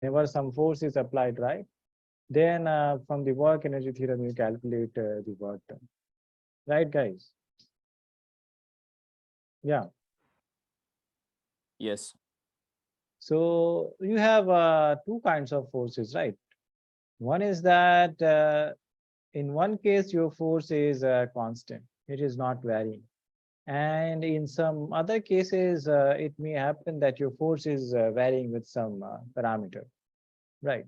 whenever some force is applied, right? Then from the work energy theorem, you calculate the work done. Right, guys? Yeah. Yes. So you have two kinds of forces, right? One is that in one case, your force is constant. It is not varying. And in some other cases, it may happen that your force is varying with some parameter, right?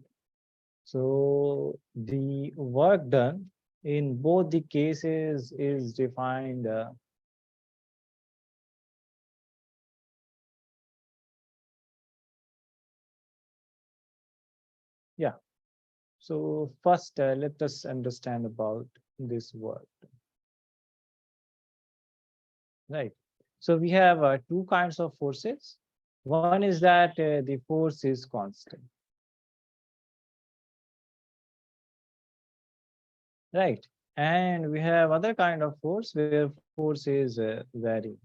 So the work done in both the cases is defined. Yeah. So first, let us understand about this work, right? So we have two kinds of forces. One is that the force is constant, right? And we have other kind of force where force is varying.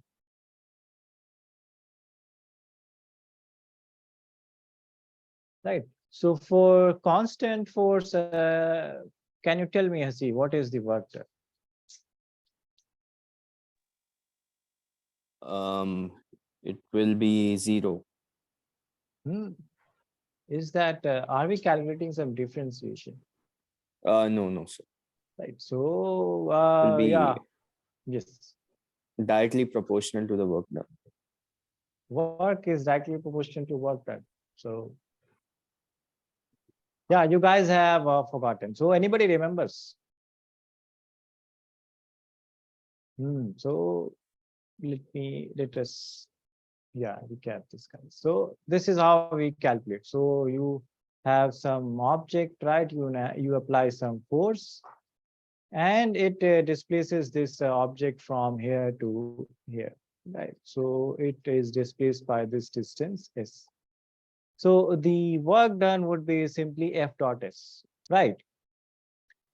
Right. So for constant force, can you tell me, Hasi, what is the work done? Um, it will be 0. Hmm. Is that are we calculating some differentiation? No, no, sir. Right. So It will yeah, be yes. directly proportional to the work done. Work is directly proportional to work done. So yeah, you guys have forgotten. So anybody remembers? So let us recap this, guys. So this is how we calculate. So you have some object, right? You apply some force, and it displaces this object from here to here, right? So it is displaced by this distance s. So the work done would be simply F dot s, right?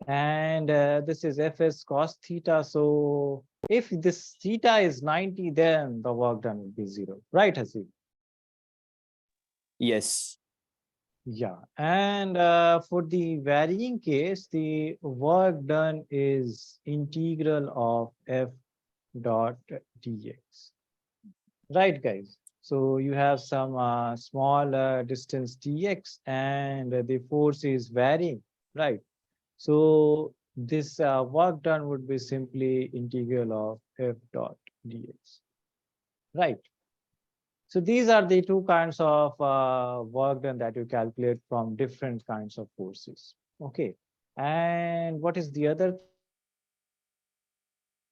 And this is Fs cos theta. So if this theta is 90, then the work done would be 0, right, Hasib? Yes. Yeah, and for the varying case, the work done is integral of F dot dx. Right, guys? So you have some small distance dx, and the force is varying, right? So this work done would be simply integral of F dot dx, right? So these are the two kinds of work done that you calculate from different kinds of forces. Okay. And what is the other thing that you calculate from different kinds of forces?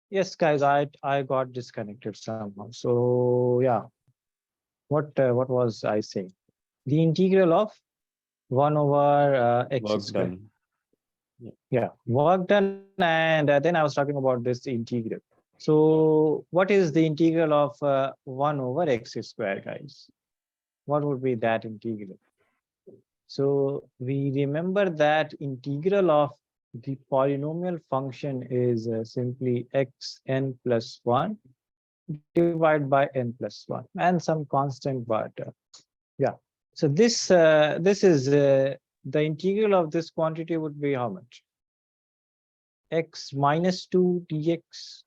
Yes, guys, I got disconnected somehow. So yeah, what was I saying? The integral of 1 over x Work square. done. Yeah. Yeah, work done, and then I was talking about this integral. So what is the integral of 1 over x square, guys? What would be that integral? So we remember that integral of the polynomial function is simply xn plus 1 divided by n plus 1 and some constant, but yeah. So this is the integral of this quantity would be how much? x minus 2 dx.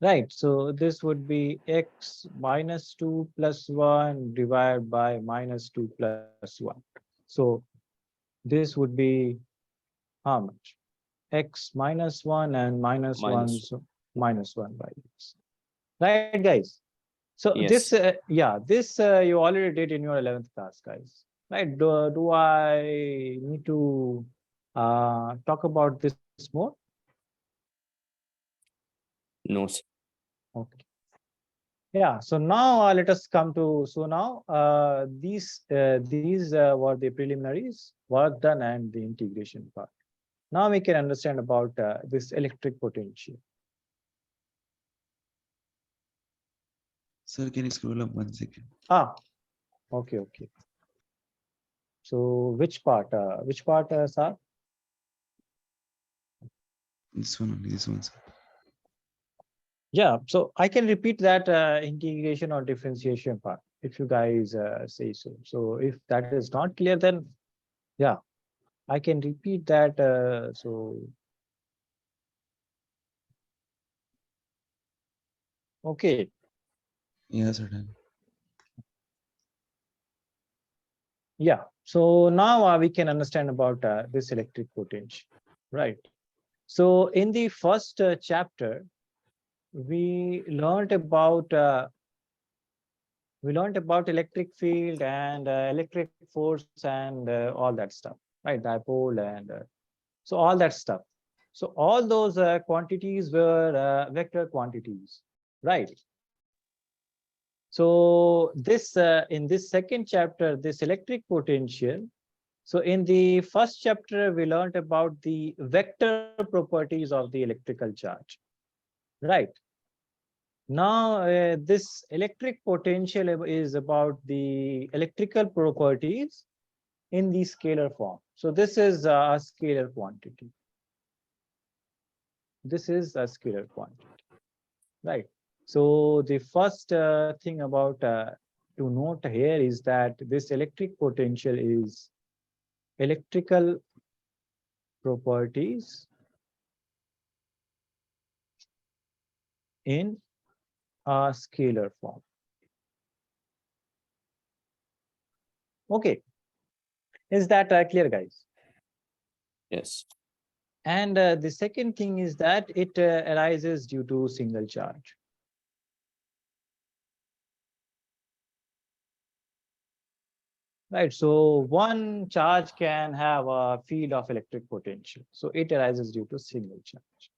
Right, so this would be x minus 2 plus 1 divided by minus 2 plus 1. So this would be how much? X minus 1 and minus 1, minus. so minus 1 by x. Right, guys? So this, Yes. you already did in your 11th class, guys. Right? Do I need to talk about this more? No, sir. Okay. Yeah. So now let us come to. So now these were the preliminaries, work done, and the integration part. Now we can understand about this electric potential. Sir, can you scroll up 1 second? Ah, okay, okay. So which part? Sir? This one only, this one, sir. Yeah. So I can repeat that integration or differentiation part if you guys say so. So if that is not clear, then yeah, I can repeat that. So okay. Yeah, sir, done. Yeah. So now we can understand about this electric potential, right? So in the first chapter, we learned about electric field and electric force and all that stuff, right? Dipole and so all that stuff. So all those quantities were vector quantities, right? So this in this second chapter, this electric potential. So in the first chapter, we learned about the vector properties of the electrical charge, right? Now, this electric potential is about the electrical properties in the scalar form. So this is a scalar quantity. This is a scalar quantity, right? So the first thing about to note here is that this electric potential is electrical properties in a scalar form. Okay, is that clear, guys? Yes. And the second thing is that it arises due to single charge. Right, so one charge can have a field of electric potential. So it arises due to single charge.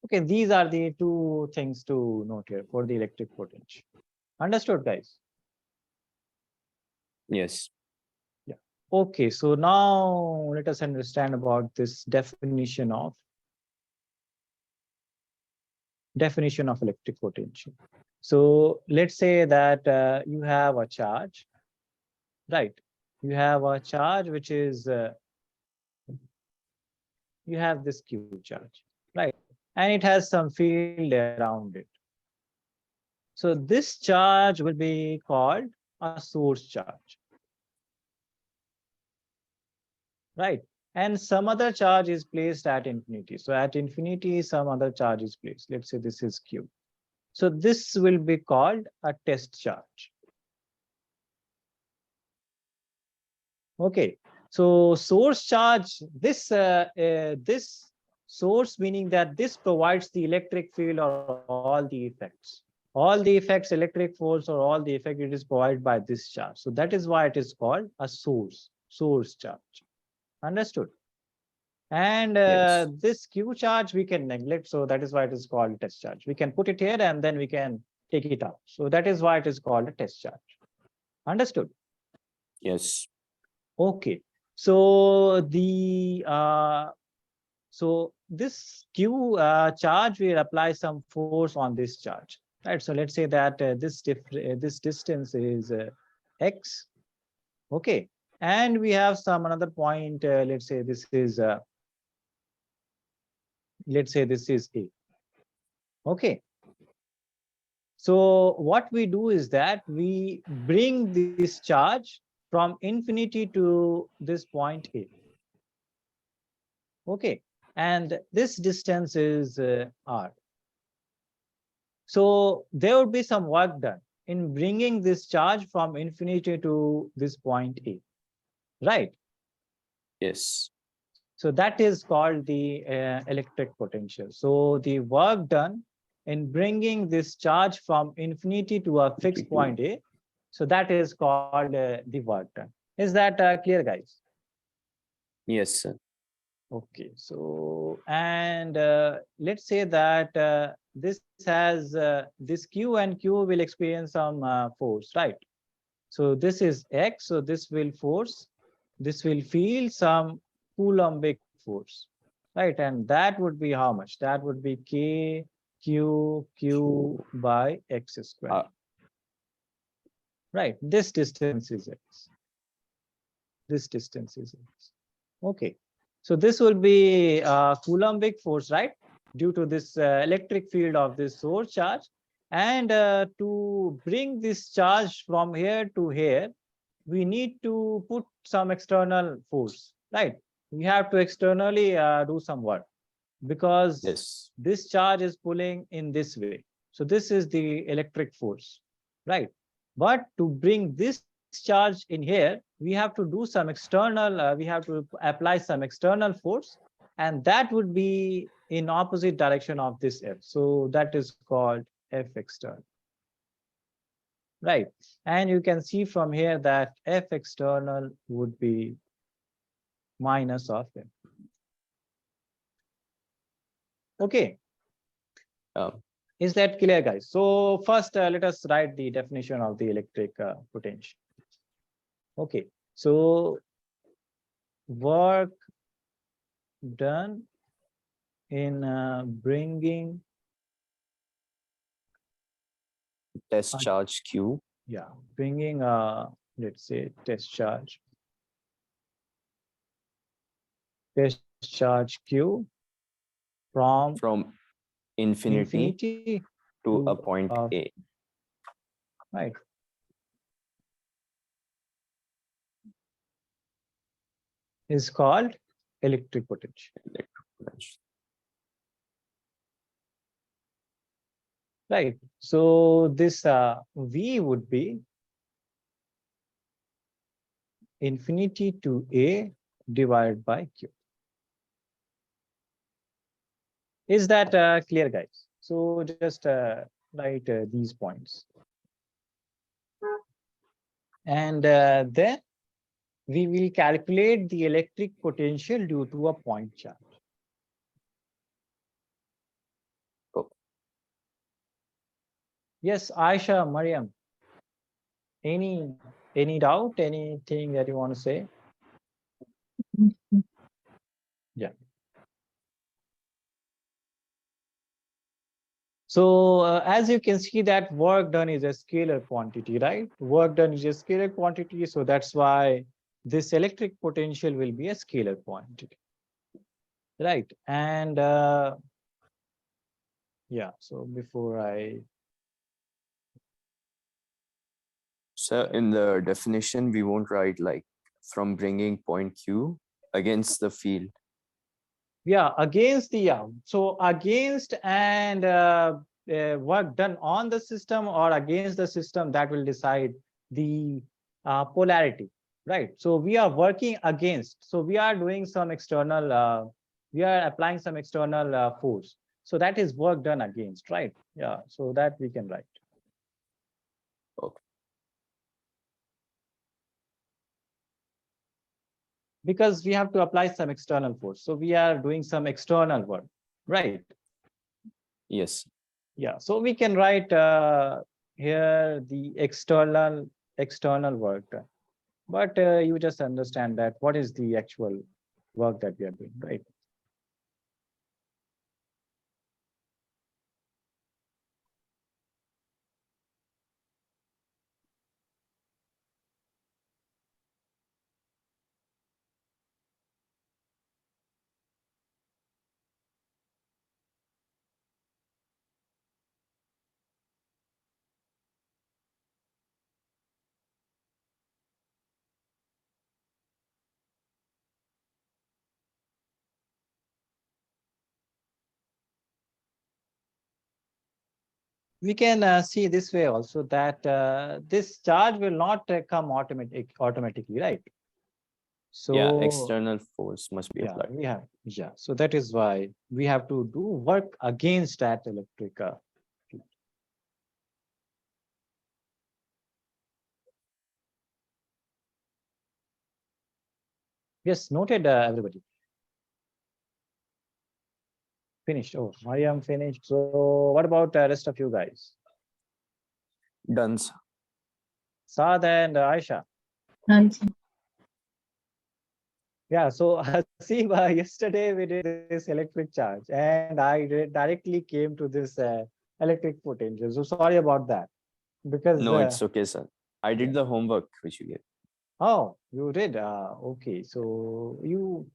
Okay, these are the two things to note here for the electric potential. Understood, guys? Yes. Yeah. Okay, so now let us understand about this definition of electric potential. So let's say that you have a charge, right? You have a charge which is you have this Q charge, right? And it has some field around it. So this charge will be called a source charge, right? And some other charge is placed at infinity. So at infinity, some other charge is placed. Let's say this is Q. So this will be called a test charge. Okay. So source charge, this source meaning that this provides the electric field or all the effects. All the effects, electric force or all the effect, it is provided by this charge. So that is why it is called a source charge. Understood? And Yes. this Q charge we can neglect. So that is why it is called test charge. We can put it here and then we can take it out. So that is why it is called a test charge. Understood? Yes. Okay. So this Q charge will apply some force on this charge, right? So let's say that this distance is x, okay, and we have some another point. Let's say this is a, okay. So what we do is that we bring this charge from infinity to this point A. Okay. and this distance is r. So there would be some work done in bringing this charge from infinity to this point A, right? Yes. So that is called the electric potential. So the work done in bringing this charge from infinity to a fixed point A, so that is called the work done. Is that clear, guys? Yes, sir. Okay, so and let's say that this has this Q and Q will experience some force, right? So this is X, so this will force, this will feel some Coulombic force, right? And that would be how much? That would be K Q by X squared, Uh, right? This distance is X. This distance is X. Okay. So this will be Coulombic force, right? Due to this electric field of this source charge. And to bring this charge from here to here, we need to put some external force, right? We have to externally do some work because yes. this charge is pulling in this way. So this is the electric force, right? But to bring this charge in here, we have to do some external, we have to apply some external force, and that would be in opposite direction of this F. So that is called F external, right? And you can see from here that F external would be minus of F. Okay. Um, Is that clear, guys? So first, let us write the definition of the electric potential. Okay, so work done in bringing, test charge Q yeah, bringing, let's say, test charge Q from from infinity infinity to a to point A. right. Is called electric potential. Electric potential. Right. So this V would be infinity to A divided by Q. Is that clear, guys? So just write these points. And then we will calculate the electric potential due to a point charge. Oh, Yes, Aisha, Mariam, any any doubt, anything that you want to say? Yeah. So as you can see that work done is a scalar quantity, right? Work done is a scalar quantity. So that's why this electric potential will be a scalar quantity, right? And yeah, so before I, so in the definition, we won't write like from bringing point Q against the field. yeah, against the, yeah, so against and work done on the system or against the system, that will decide the polarity, right? So we are working against, so we are doing some external, we are applying some external force. So that is work done against, right? Yeah, so that we can write. Okay. Because we have to apply some external force. So we are doing some external work, right? Yes. Yeah, so we can write here the external work done. But you just understand that what is the actual work that we are doing, right? We can see this way also that this charge will not come automatically, right? Yeah, So external force must be yeah, applied. so that is why we have to do work against that electric field. Yes, noted, everybody. Finished. Oh, I am finished. So what about the rest of you guys? Done, sir. Saad and Aisha. Answer. Yeah, so see, yesterday we did this electric charge and I directly came to this electric potential. So sorry about that because, No, it's okay, sir. I yeah. did the homework which you gave. Oh, you did. Okay, so you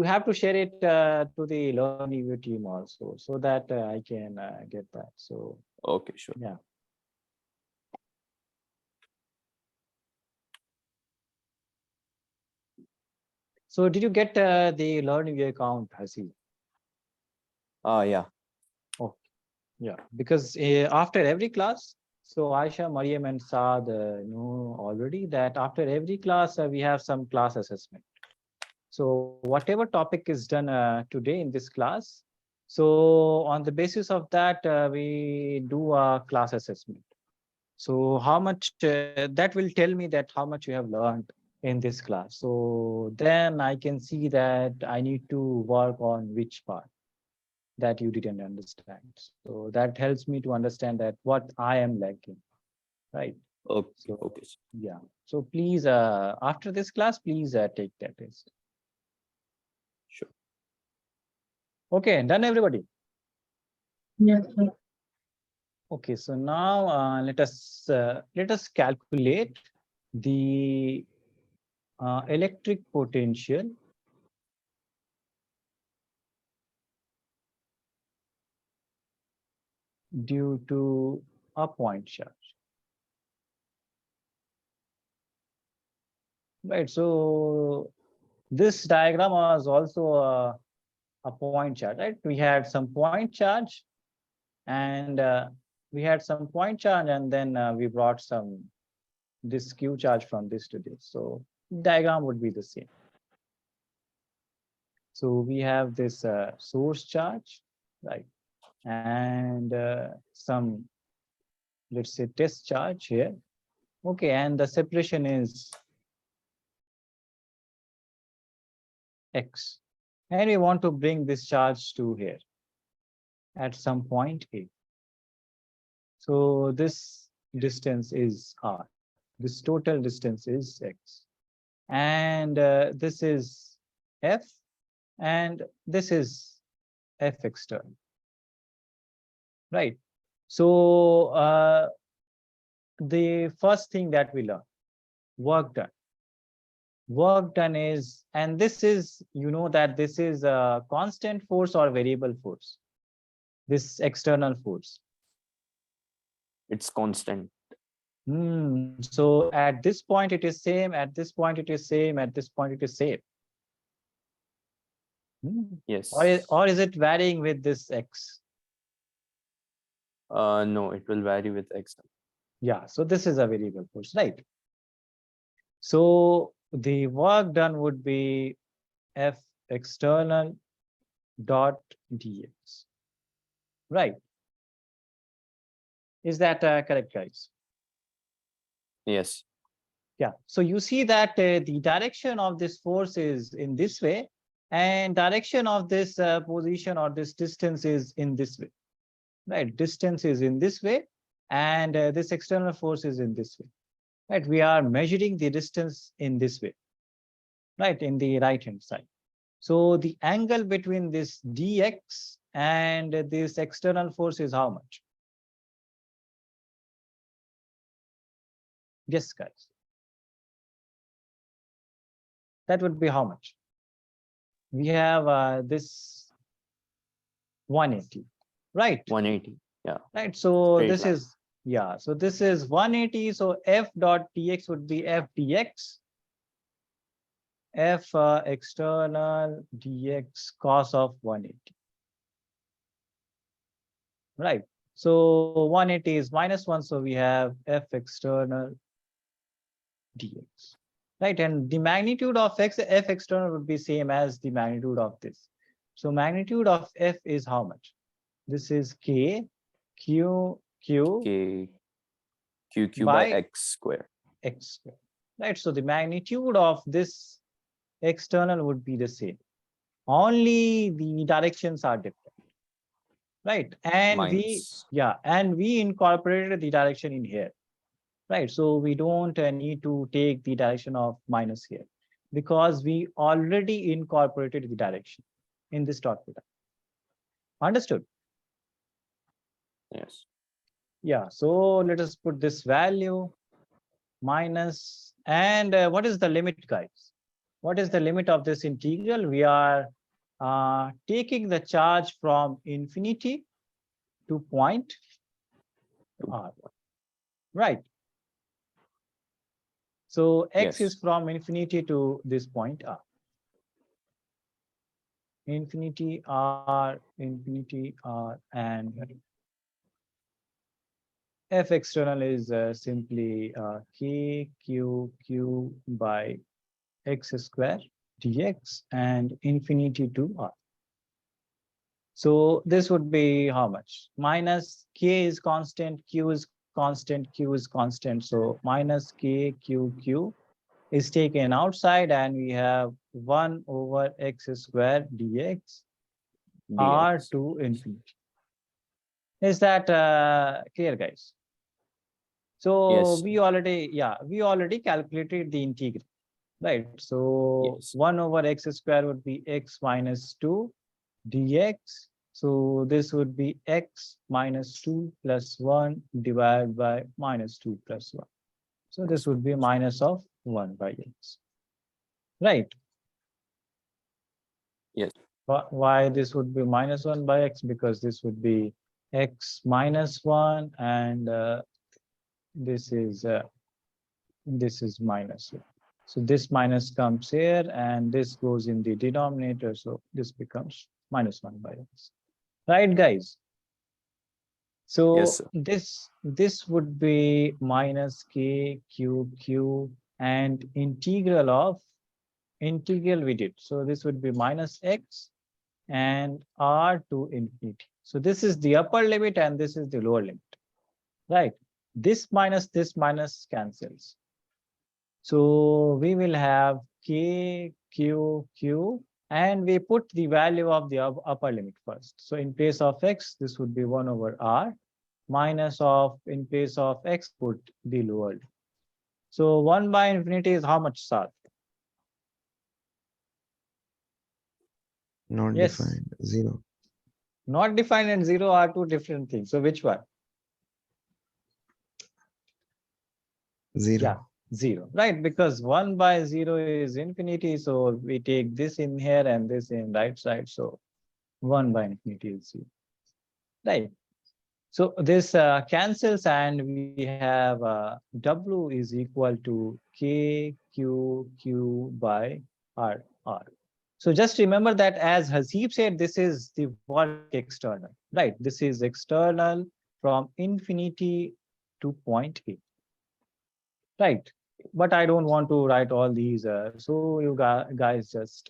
have to share it to the Learnivio team also so that I can get that. So Okay, sure. yeah. So did you get the Learnivio account, Hasi? Yeah. Oh, yeah. Because after every class, so Aisha, Mariam, and Saad know already that after every class we have some class assessment. So whatever topic is done today in this class, so on the basis of that, we do a class assessment. So how much that will tell me that how much you have learned in this class. So then I can see that I need to work on which part that you didn't understand. So that helps me to understand that what I am lacking, right? Okay, So okay, sir. yeah. So please, after this class, please take that test. Sure. Okay, done everybody. Yes, sir. Okay, so now let us calculate the electric potential due to a point charge. Right. So this diagram was also a point charge, right? We had some point charge and we had some point charge and then we brought some this Q charge from this to this. So diagram would be the same. So we have this source charge, right? And some, let's say, test charge here. Okay, and the separation is X. And we want to bring this charge to here at some point A. So this distance is R. This total distance is X. And this is F. And this is F external. Right. So the first thing that we learn, work done. Work done is, and this is, you know that this is a constant force or variable force, this external force. It's constant. So at this point it is same, at this point it is same, at this point it is same. Yes. Or is it varying with this X? No, it will vary with X. Yeah, so this is a variable force, right? So the work done would be F external dot dx, right? Is that correct, guys? Yes. Yeah, so you see that the direction of this force is in this way and direction of this position or this distance is in this way, right? Distance is in this way and this external force is in this way, right? We are measuring the distance in this way, right? In the right hand side. So the angle between this dx and this external force is how much? Yes, guys. That would be how much? We have this 180, right? 180. Yeah. Right. So Straight this line. is, yeah, so this is 180. So F dot dx would be F dx. F external dx cos of 180. Right. So 180 is -1, so we have f external dx, right? And the magnitude of f external would be same as the magnitude of this. So magnitude of f is how much? This is k q q K Q by by X square. x square, right? So the magnitude of this external would be the same. Only the directions are different, right? And Minus. we incorporated the direction in here, right? So we don't need to take the direction of minus here because we already incorporated the direction in this dot product. Understood? Yes. Yeah. So let us put this value minus, and what is the limit, guys? What is the limit of this integral? We are taking the charge from infinity to point r, right? So x is Yes. from infinity to this point r. Infinity r, and f external is simply k q by x square dx and infinity to r. So this would be how much? Minus k is constant, q is constant, q is constant. So minus k q is taken outside, and we have 1 over x square dx r DX. to infinity. Is that clear, guys? So Yes. we already calculated the integral, right? So Yes. 1 over x square would be x minus 2 dx. So this would be x minus 2 plus 1 divided by minus 2 plus 1. So this would be minus of 1 by x, right? Yes. Why this would be minus 1 by x? Because this would be x minus 1, and this is minus 1. So this minus comes here, and this goes in the denominator. So this becomes minus 1 by x, right, guys? Yes, So sir. this would be minus k q, and integral we did. So this would be minus x and r to infinity. So this is the upper limit and this is the lower limit, right? This minus cancels. So we will have k q, and we put the value of the upper limit first. So in place of x, this would be 1 over r, minus of, in place of x, put the lower limit. So 1 by infinity is how much, Sar? Not Yes. defined. 0. Not defined and 0 are two different things. So which one? 0. Yeah, 0, right? Because 1 by 0 is infinity. So we take this in here and this in right side. So 1 by infinity is 0, right? So this cancels, and we have W is equal to K Q by R. So just remember that, as Hasib said, this is the work external, right? This is external from infinity to point A, right? But I don't want to write all these. So you guys just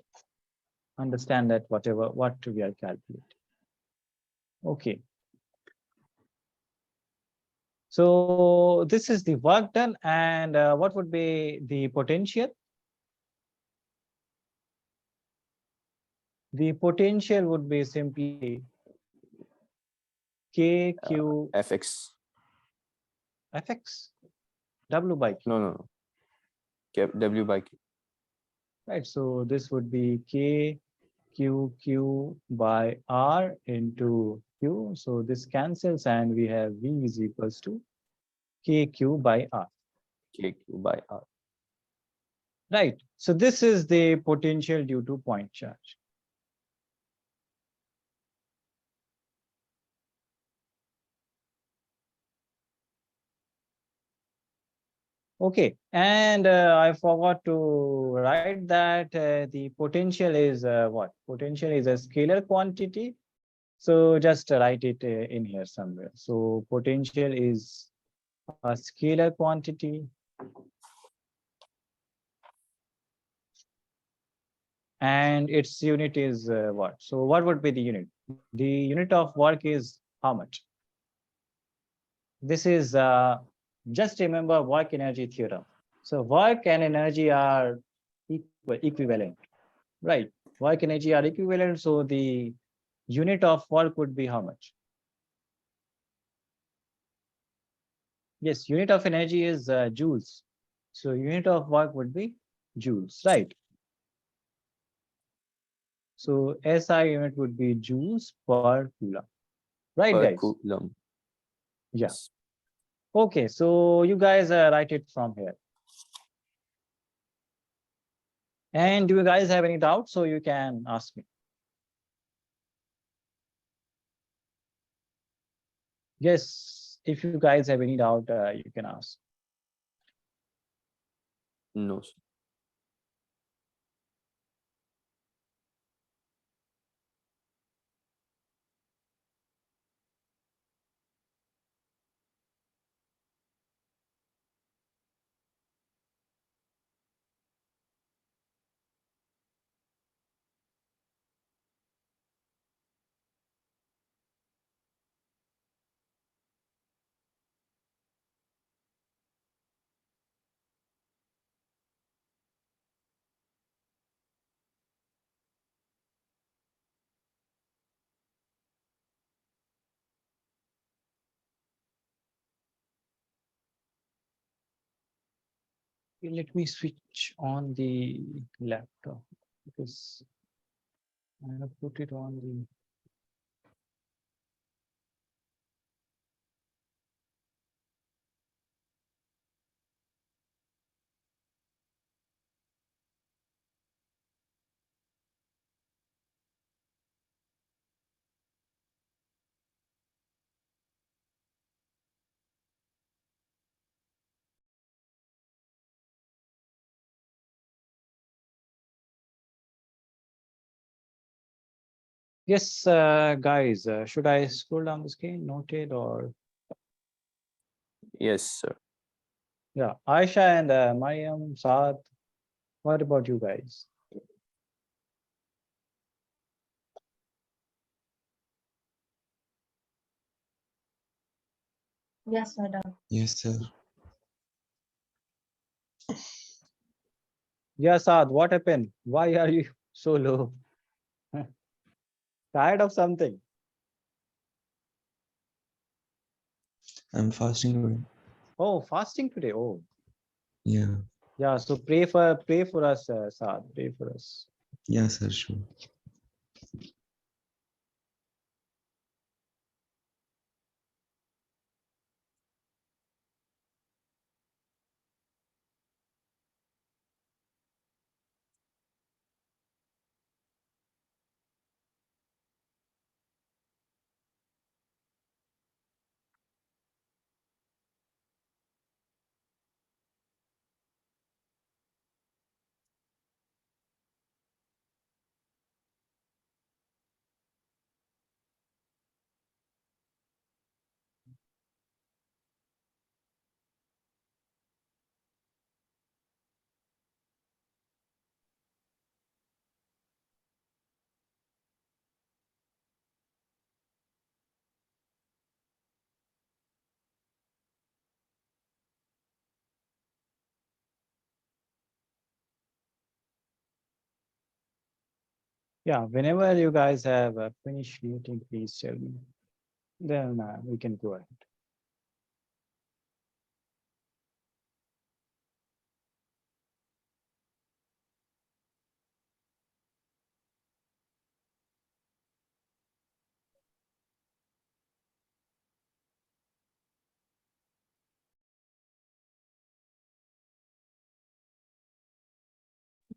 understand that what we are calculating. Okay. So this is the work done, and what would be the potential? The potential would be simply KQ FX. Fx W by Q, No. W by Q. right? So this would be KQ by R into Q. So this cancels, and we have V is equals to KQ by R, KQ by R. right? So this is the potential due to point charge. Okay, and I forgot to write that the potential is what? Potential is a scalar quantity. So just write it in here somewhere. So potential is a scalar quantity and its unit is what? So what would be the unit? The unit of work is how much? This is just remember work energy theorem. So work and energy are equivalent, right? Work energy are equivalent. So the unit of work would be how much? Yes, unit of energy is joules. So unit of work would be joules, right? So SI unit would be joules per coulomb, right, Per guys? coulomb. Yeah. Okay, so you guys write it from here. And do you guys have any doubts? So you can ask me. Yes, if you guys have any doubt, you can ask. No, sir. Let me switch on the laptop because I have put it on the. Yes, guys, should I scroll down the screen, noted or? Yes, sir. Yeah, Aisha and Mariam, Saad, what about you guys? Yes, madam. Yes, sir. Yeah, Saad, what happened? Why are you so low? Tired of something? I'm fasting today. Oh, fasting today. Oh, Yeah. yeah. So pray for us, Saad. Pray for us. Yeah, sir, sure. Yeah, whenever you guys have finished meeting, please tell me. Then we can go ahead.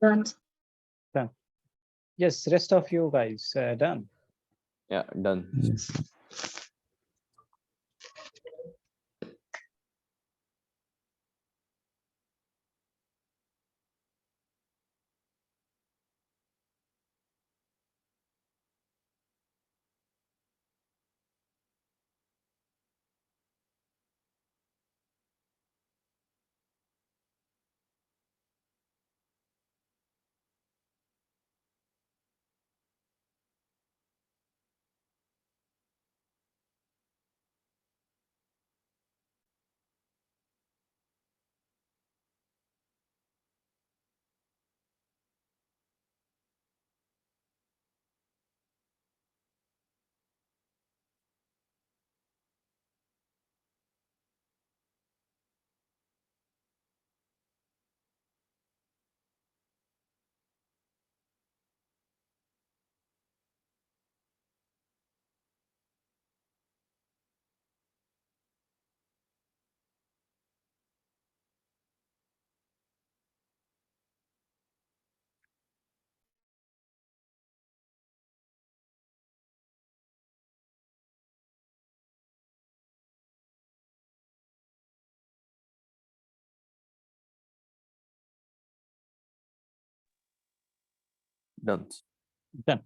Done. Done. Yes, rest of you guys done. Yeah, done. Yes. Done. Done.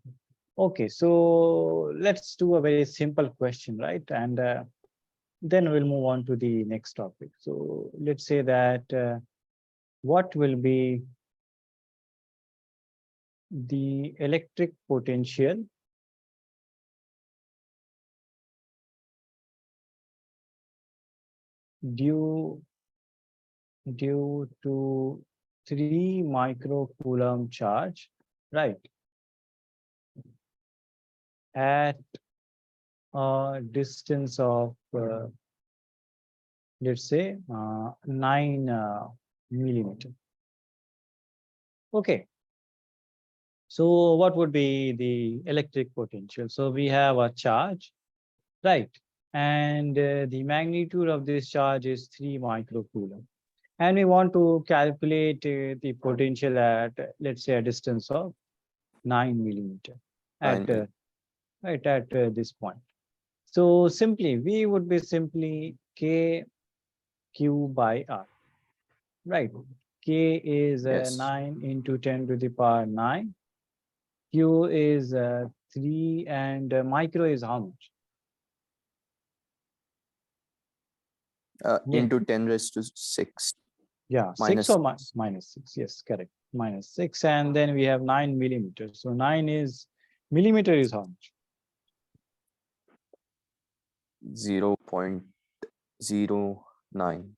Okay, so let's do a very simple question, right? And then we'll move on to the next topic. So let's say that what will be the electric potential due to 3 microcoulomb charge, right, at a distance of let's say 9 millimeter. Okay, so what would be the electric potential? So we have a charge, right, and the magnitude of this charge is 3 microcoulomb, and we want to calculate the potential at, let's say, a distance of 9 millimeter at 9 right at this point. So simply we would be simply K Q by R, right? K is Yes. 9 into 10 to the power 9. Q is 3, and micro is how much? Yeah. Into 10 raised to 6. Yeah, 6 Minus or minus 6. Yes, correct. Minus 6. And then we have 9 millimeters. So 9 is millimeter is how much? 0.09.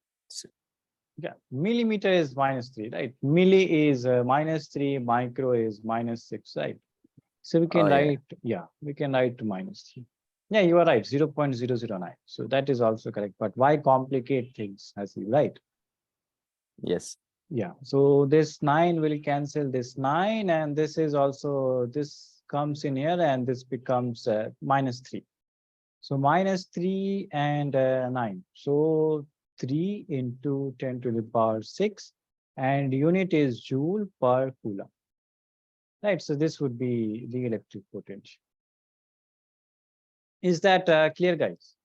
Yeah, millimeter is minus 3, right? Milli is minus 3, micro is minus 6, right? So we can Yeah. write, yeah, we can write to minus 3. Yeah, you are right, 0.009. So that is also correct. But why complicate things, as you right? Yes. Yeah, so this 9 will cancel this 9, and this is also, this comes in here, and this becomes minus 3. So minus 3 and 9. So 3 into 10 to the power 6, and unit is joule per coulomb. Right, so this would be the electric potential. Is that clear, guys?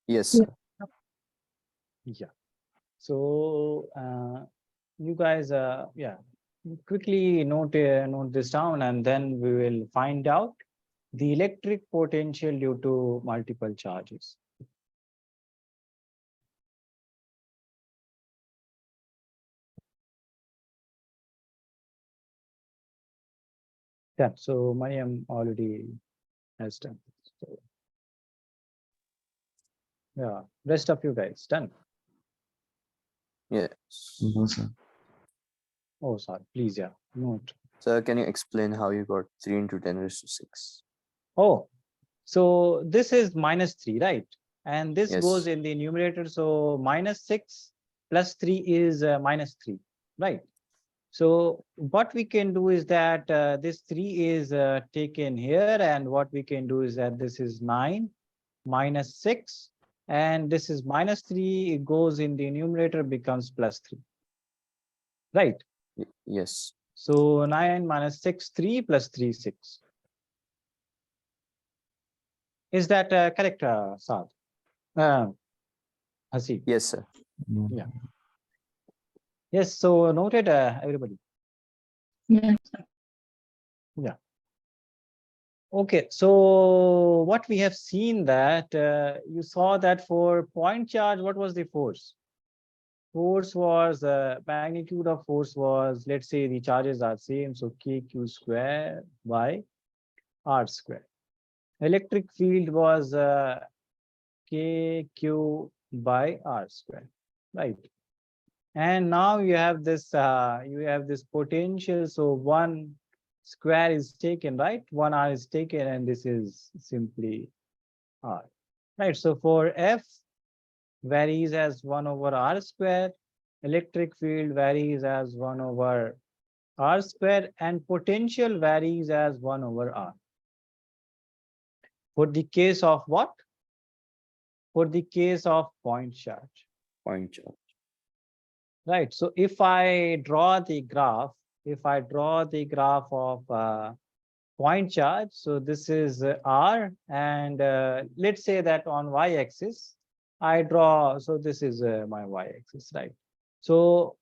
Yes, sir. Yeah. So you guys, yeah, quickly note this down, and then we will find out the electric potential due to multiple charges. Yeah, so Mariam already has done. So, yeah, rest of you guys done. Yes. No, sir. Oh, sorry, please, yeah, note. So can you explain how you got 3 into 10 raised to 6? Oh, so this is minus 3, right? And this Yes. goes in the numerator. So minus 6 plus 3 is minus 3, right? So what we can do is that this 3 is taken here, and what we can do is that this is 9 minus 6, and this is minus 3. It goes in the numerator, becomes plus 3, right? Yes. So 9 minus 6, 3 plus 3, 6. Is that correct, Saad? Hasib? Yes, sir. No. Yeah. Yes, so noted, everybody. Yes, sir. Yeah. Okay, so what we have seen that you saw that for point charge, what was the force? Force was magnitude of force was, let's say the charges are same, so kq square by r square. Electric field was kq by r square, right? And now you have this potential. So one square is taken, right? One r is taken, and this is simply r, right? So for F varies as 1 over r square, electric field varies as 1 over r square, and potential varies as 1 over r. For the case of what? For the case of point charge. Point charge. Right. So if I draw the graph, of point charge, so this is R, and let's say that on y-axis, I draw, so this is my y-axis, right? So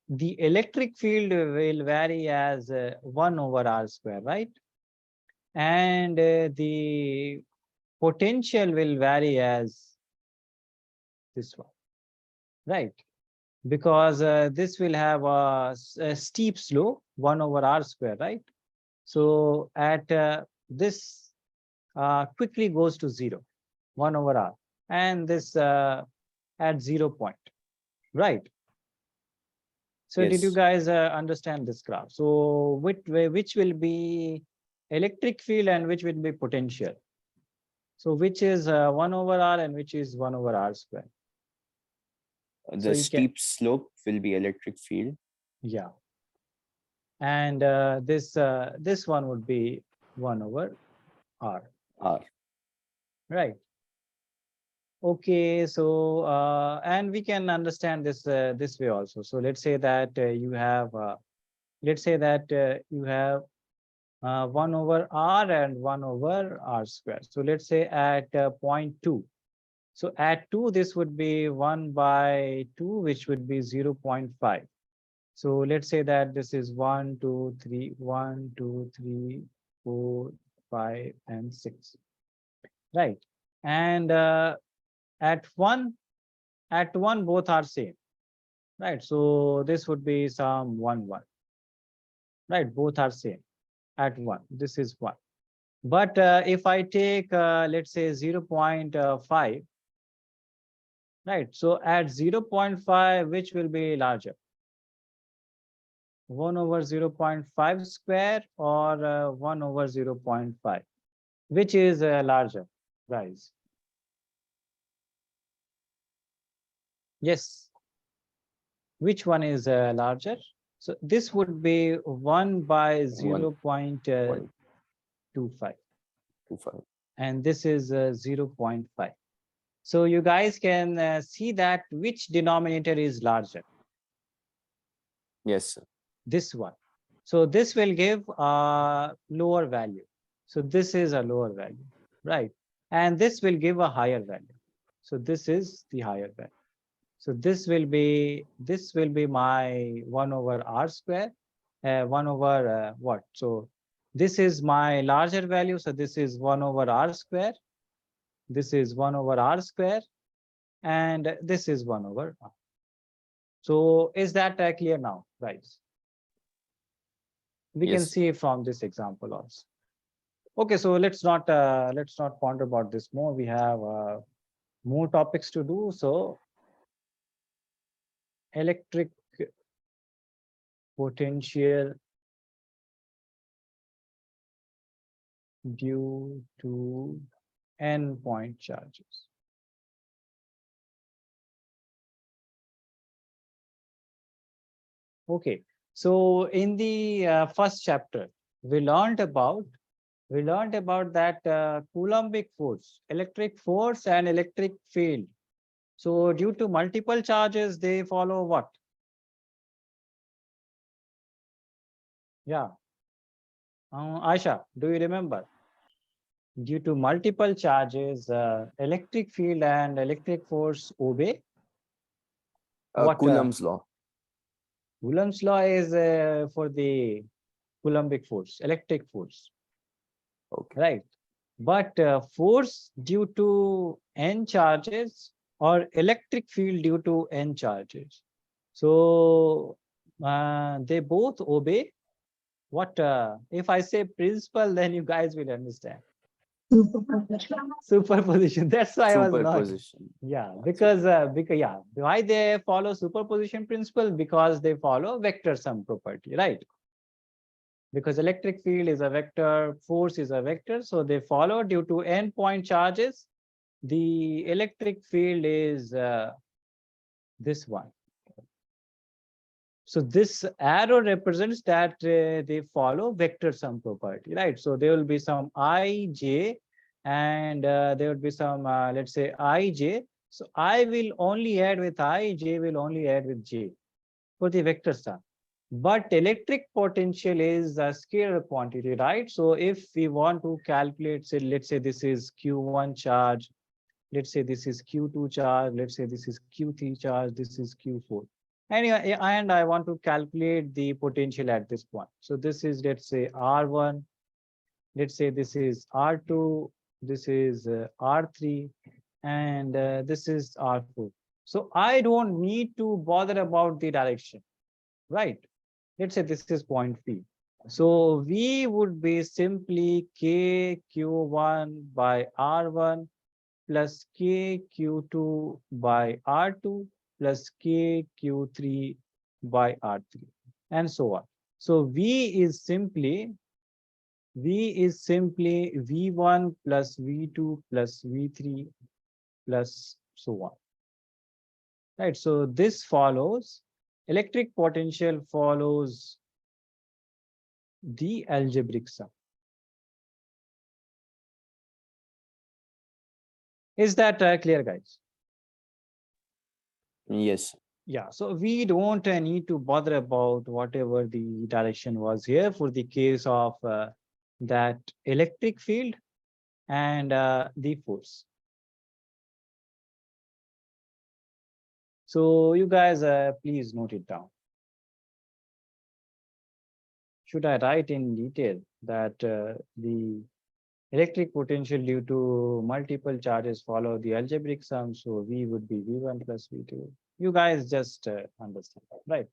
the electric field will vary as 1 over r square, right? And the potential will vary as this one, right? Because this will have a steep slope, 1 over r square, right? So at this quickly goes to 0, 1 over r, and this at 0 point, right? So did you Yes. guys understand this graph? So which will be electric field and which will be potential? So which is 1 over r and which is 1 over r square? So The you can, steep slope will be electric field. yeah. And this one would be 1 over r, R. right? Okay, so and we can understand this this way also. So let's say that you have let's say that you have 1 over r and 1 over r square. So let's say at point 2. So at 2, this would be 1 by 2, which would be 0.5. So let's say that this is 1, 2, 3, 1, 2, 3, 4, 5, and 6, right? And at 1, both are same, right? So this would be some 1, 1, right? Both are same at 1. This is 1. But if I take, let's say 0.5, right? So at 0.5, which will be larger? 1 over 0.5 square or 1 over 0.5? Which is larger, guys? Yes. Which one is larger? So this would be 1 by 0.25, 1.25. and this is 0.5. So you guys can see that which denominator is larger? Yes, sir. This one. So this will give a lower value. So this is a lower value, right? And this will give a higher value. So this is the higher value. So this will be my 1 over r square, 1 over what? So this is my larger value. So this is 1 over r square. This is 1 over r square, and this is 1 over r. So is that clear now, guys? We can Yes. see from this example also. Okay, so let's not ponder about this more. We have more topics to do. So electric potential due to endpoint charges. Okay, so in the first chapter, we learned about that Coulombic force, electric force, and electric field. So due to multiple charges, they follow what? Yeah, Aisha, do you remember? Due to multiple charges, electric field and electric force obey what? Coulomb's law. Coulomb's law is for the Coulombic force, electric force, Okay. right? But force due to n charges or electric field due to n charges. So they both obey what? If I say principle, then you guys will understand. Superposition. That's why I was not. Superposition. Yeah, because yeah, why they follow superposition principle? Because they follow vector sum property, right? Because electric field is a vector, force is a vector, so they follow due to endpoint charges. The electric field is this one. So this arrow represents that they follow vector sum property, right? So there will be some ij, and there will be some, let's say, ij. So I will only add with I, j will only add with j for the vector sum. But electric potential is a scalar quantity, right? So if we want to calculate, say, let's say this is Q1 charge, let's say this is Q2 charge, let's say this is Q3 charge, this is Q4. Anyway, and I want to calculate the potential at this point. So this is, let's say, R1. Let's say this is R2. This is R3, and this is R4. So I don't need to bother about the direction, right? Let's say this is point P. So V would be simply KQ1 by R1 plus KQ2 by R2 plus KQ3 by R3, and so on. So V is simply V1 plus V2 plus V3 plus so on. Right. So this follows, electric potential follows the algebraic sum. Is that clear, guys? Yes. Yeah, so we don't need to bother about whatever the direction was here for the case of that electric field and the force. So you guys, please note it down. Should I write in detail that the electric potential due to multiple charges follow the algebraic sum? So V would be V1 plus V2. You guys just understand, right?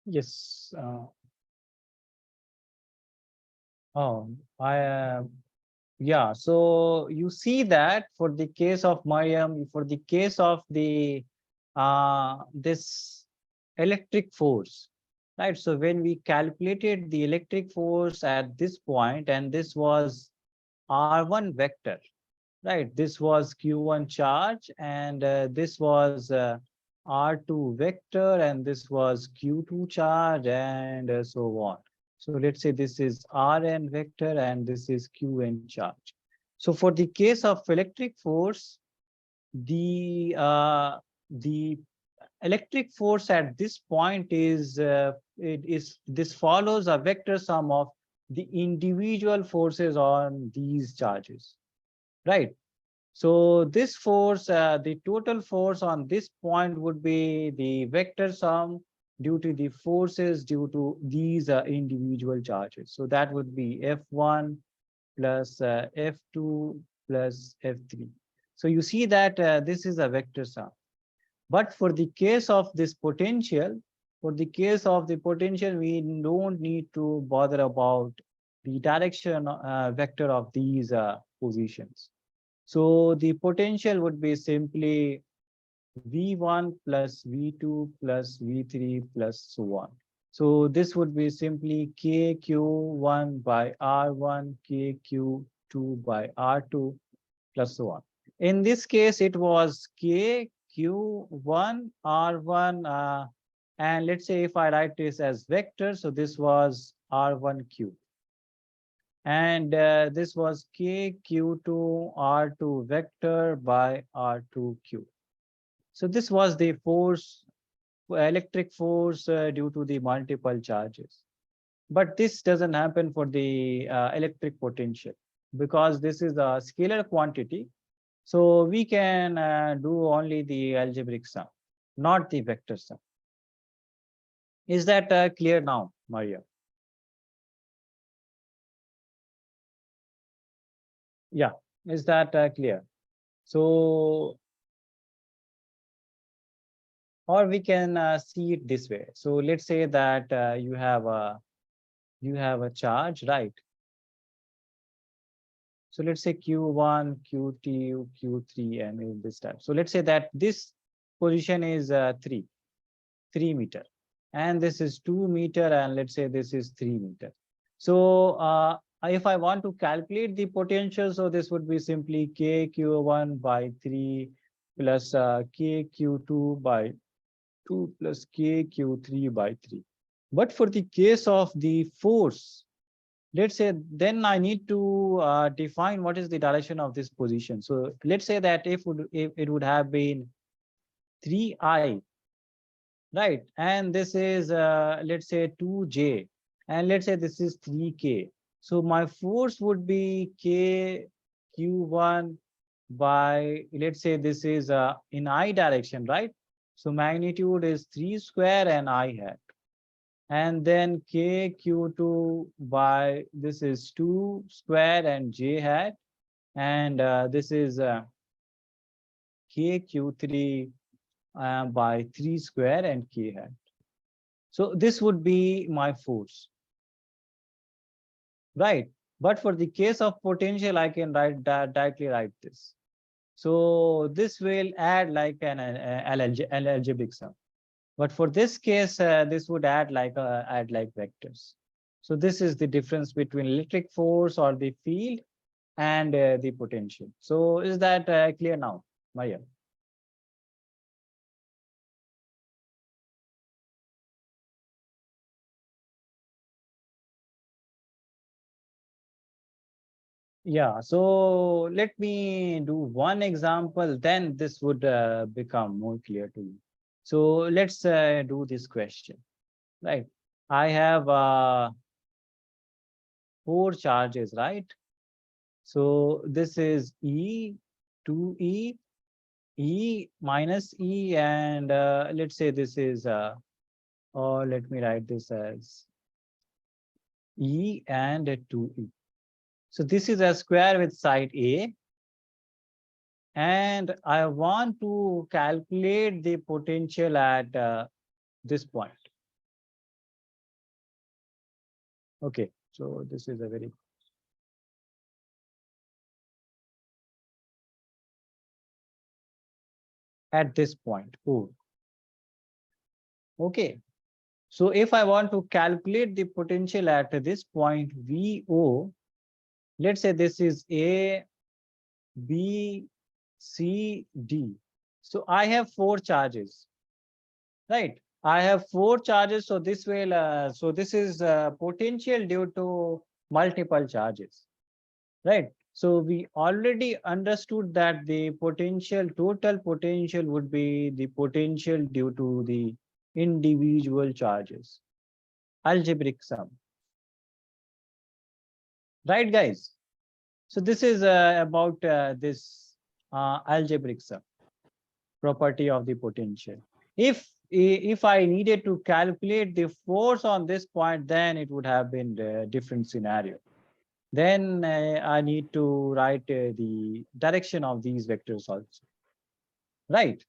Yes. Oh, yeah. So you see that for the case of Mariam, for the case of the this electric force, right? So when we calculated the electric force at this point, and this was R1 vector, right? This was Q1 charge, and this was R2 vector, and this was Q2 charge, and so on. So let's say this is Rn vector, and this is Qn charge. So for the case of electric force, the electric force at this point is this follows a vector sum of the individual forces on these charges, right? So this force, the total force on this point would be the vector sum due to the forces due to these individual charges. So that would be F1 plus F2 plus F3. So you see that this is a vector sum. But for the case of this potential, for the case of the potential, we don't need to bother about the direction vector of these positions. So the potential would be simply V1 plus V2 plus V3 plus so on. So this would be simply KQ1 by R1, KQ2 by R2 plus so on. In this case, it was KQ1 R1, and let's say if I write this as vector, so this was R1Q. And this was KQ2 R2 vector by R2Q. So this was the force, electric force due to the multiple charges. But this doesn't happen for the electric potential because this is a scalar quantity. So we can do only the algebraic sum, not the vector sum. Is that clear now, Maria? Yeah, is that clear? So, or we can see it this way. So let's say that you have a charge, right? So let's say Q1, Q2, Q3, and in this type. So let's say that this position is 3 meter, and this is 2 meter, and let's say this is 3 meter. So if I want to calculate the potential, so this would be simply KQ1 by 3 plus KQ2 by 2 plus KQ3 by 3. But for the case of the force, let's say then I need to define what is the direction of this position. So let's say that if it would have been 3I, right, and this is let's say 2J, and let's say this is 3K. So my force would be KQ1 by, let's say this is in I direction, right? So magnitude is 3 square and I hat. And then KQ2 by, this is 2 square and J hat. And this is KQ3 by 3 square and K hat. So this would be my force, right? But for the case of potential, I can directly write this. So this will add like an algebraic sum. But for this case, this would add like vectors. So this is the difference between electric force or the field and the potential. So is that clear now, Maya? Yeah, so let me do one example, then this would become more clear to you. So let's do this question, right? I have 4 charges, right? So this is E, 2E, E minus E, and let's say this is, or let me write this as E and 2E. So this is a square with side A, and I want to calculate the potential at this point. Okay, so this is a very at this point. Oh, okay. So if I want to calculate the potential at this point VO, let's say this is A, B, C, D. So I have 4 charges, right? I have 4 charges, so this will, so this is potential due to multiple charges, right? So we already understood that the potential, total potential would be the potential due to the individual charges, algebraic sum, right, guys? So this is about this algebraic sum, property of the potential. If I needed to calculate the force on this point, then it would have been a different scenario. Then I need to write the direction of these vectors also, right?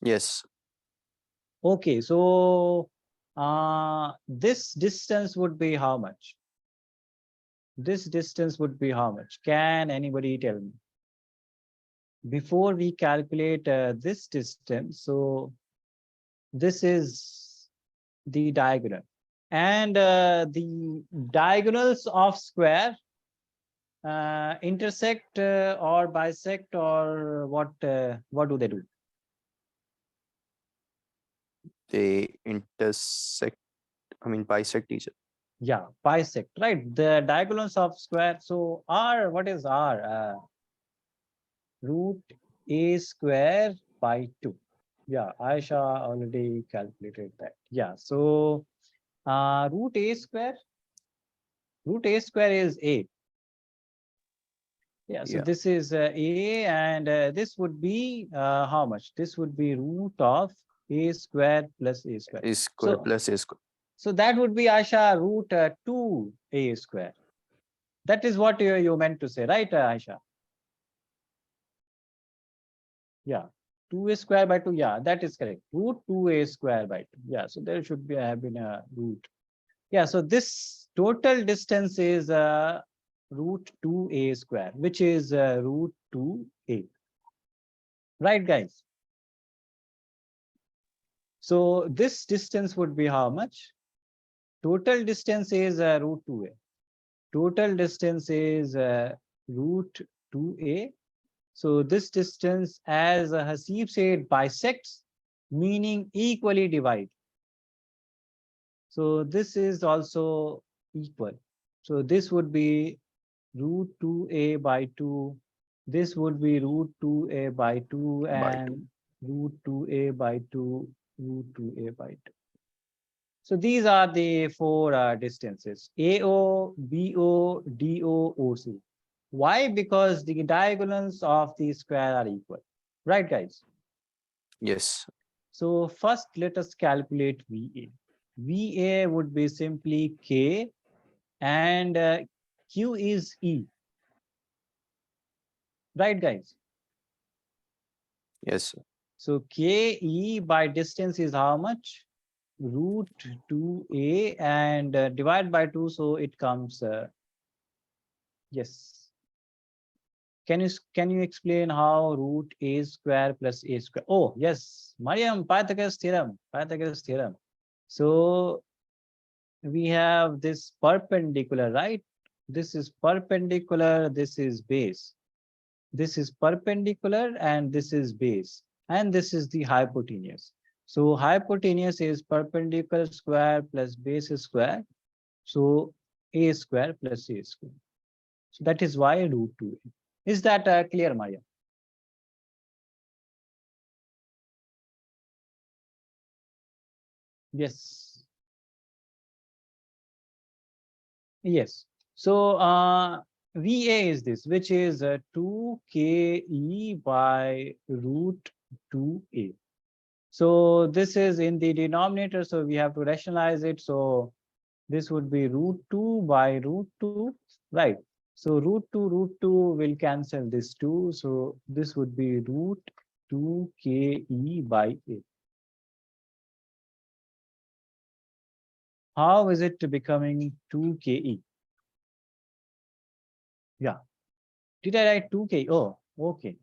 Yes. Okay, so this distance would be how much? This distance would be how much? Can anybody tell me? Before we calculate this distance, so this is the diagonal, and the diagonals of square intersect or bisect, or what do they do? They intersect, I mean bisect each other. Yeah, bisect, right? The diagonals of square. So R, what is R? Root A square by 2. Yeah, Aisha already calculated that. Yeah, so root A square is A. Yeah, so Yeah. this is A, and this would be how much? This would be root of A square plus A square. A square So, plus A square. so that would be, Aisha, root 2A square. That is what you meant to say, right, Aisha? Yeah, 2A square by 2. Yeah, that is correct. Root 2A square by 2. Yeah, so there should be have been a root. Yeah, so this total distance is root 2a square, which is root 2a. Right, guys? So this distance would be how much? Total distance is root 2a. Total distance is root 2a. So this distance, as Hasib said, bisects, meaning equally divide. So this is also equal. So this would be root 2a by 2. This would be root 2a by 2 by 2. and root 2a by 2, root 2a by 2. So these are the four distances: AO, BO, DO, OC. Why? Because the diagonals of the square are equal. Right, guys? Yes. So first, let us calculate VA. VA would be simply K and Q is E. Right, guys? Yes. So KE by distance is how much? Root 2A and divide by 2. So it comes, yes. Can you explain how root A square plus A square? Oh, yes. Mariam, Pythagoras theorem. Pythagoras theorem. So we have this perpendicular, right? This is perpendicular, this is base. This is perpendicular and this is base. And this is the hypotenuse. So hypotenuse is perpendicular square plus base square. So a square plus a square. So that is why root 2. Is that clear, Maya? Yes. Yes. So VA is this, which is 2KE by root 2A. So this is in the denominator, so we have to rationalize it. So this would be root 2 by root 2, right? So root 2 will cancel this 2. So this would be root 2KE by A. How is it becoming 2KE? Yeah. Did I write 2K? Oh, okay.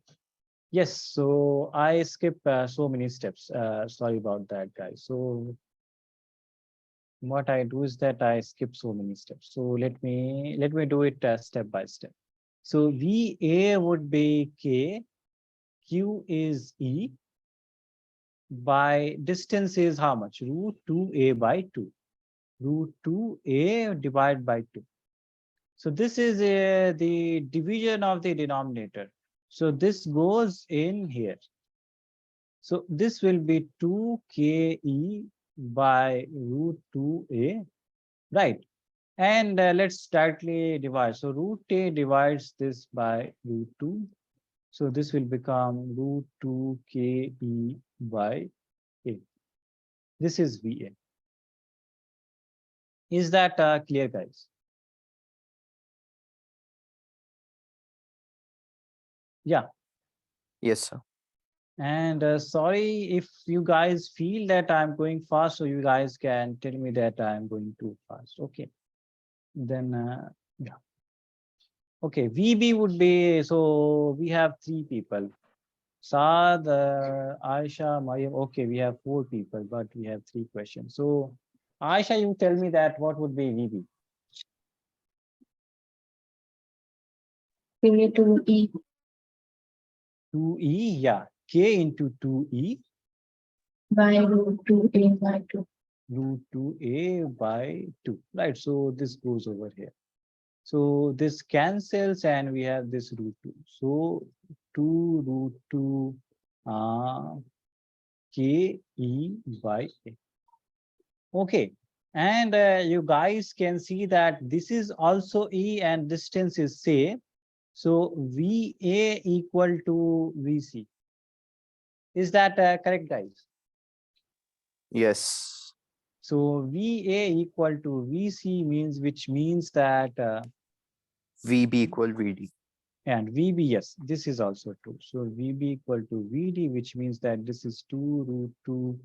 Yes, so I skip so many steps. Sorry about that, guys. So what I do is that I skip so many steps. So let me do it step by step. So VA would be K, Q is E, by distance is how much? Root 2A by 2. Root 2A divided by 2. So this is the division of the denominator. So this goes in here. So this will be 2KE by root 2A, right? And let's directly divide. So root A divides this by root 2. So this will become root 2KE by A. This is VA. Is that clear, guys? Yeah. Yes, sir. And sorry if you guys feel that I'm going fast, so you guys can tell me that I'm going too fast. Okay. Then, yeah. Okay, VB would be, so we have three people. Saad, Aisha, Mayam. Okay, we have four people, but we have three questions. So, Aisha, you tell me that what would be VB? K to E 2E, yeah. K into 2E, by root 2A by 2. root 2A by 2. Right, so this goes over here. So this cancels and we have this root 2. So 2 root 2 K E by A. Okay. And you guys can see that this is also E and distance is same. So VA equal to VC. Is that correct, guys? Yes. So VA equal to VC means, which means that VB equal VD. and VB, yes, this is also true. So VB equal to VD, which means that this is 2 root 2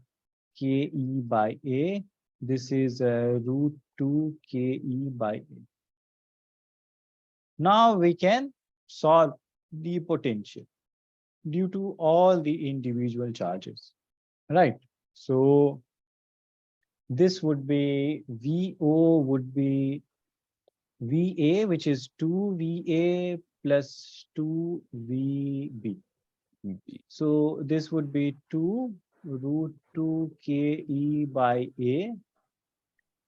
KE by A. This is root 2 KE by A. Now we can solve the potential due to all the individual charges, right? So this would be VO would be VA, which is 2VA plus 2VB. So this would be 2 root 2 KE by A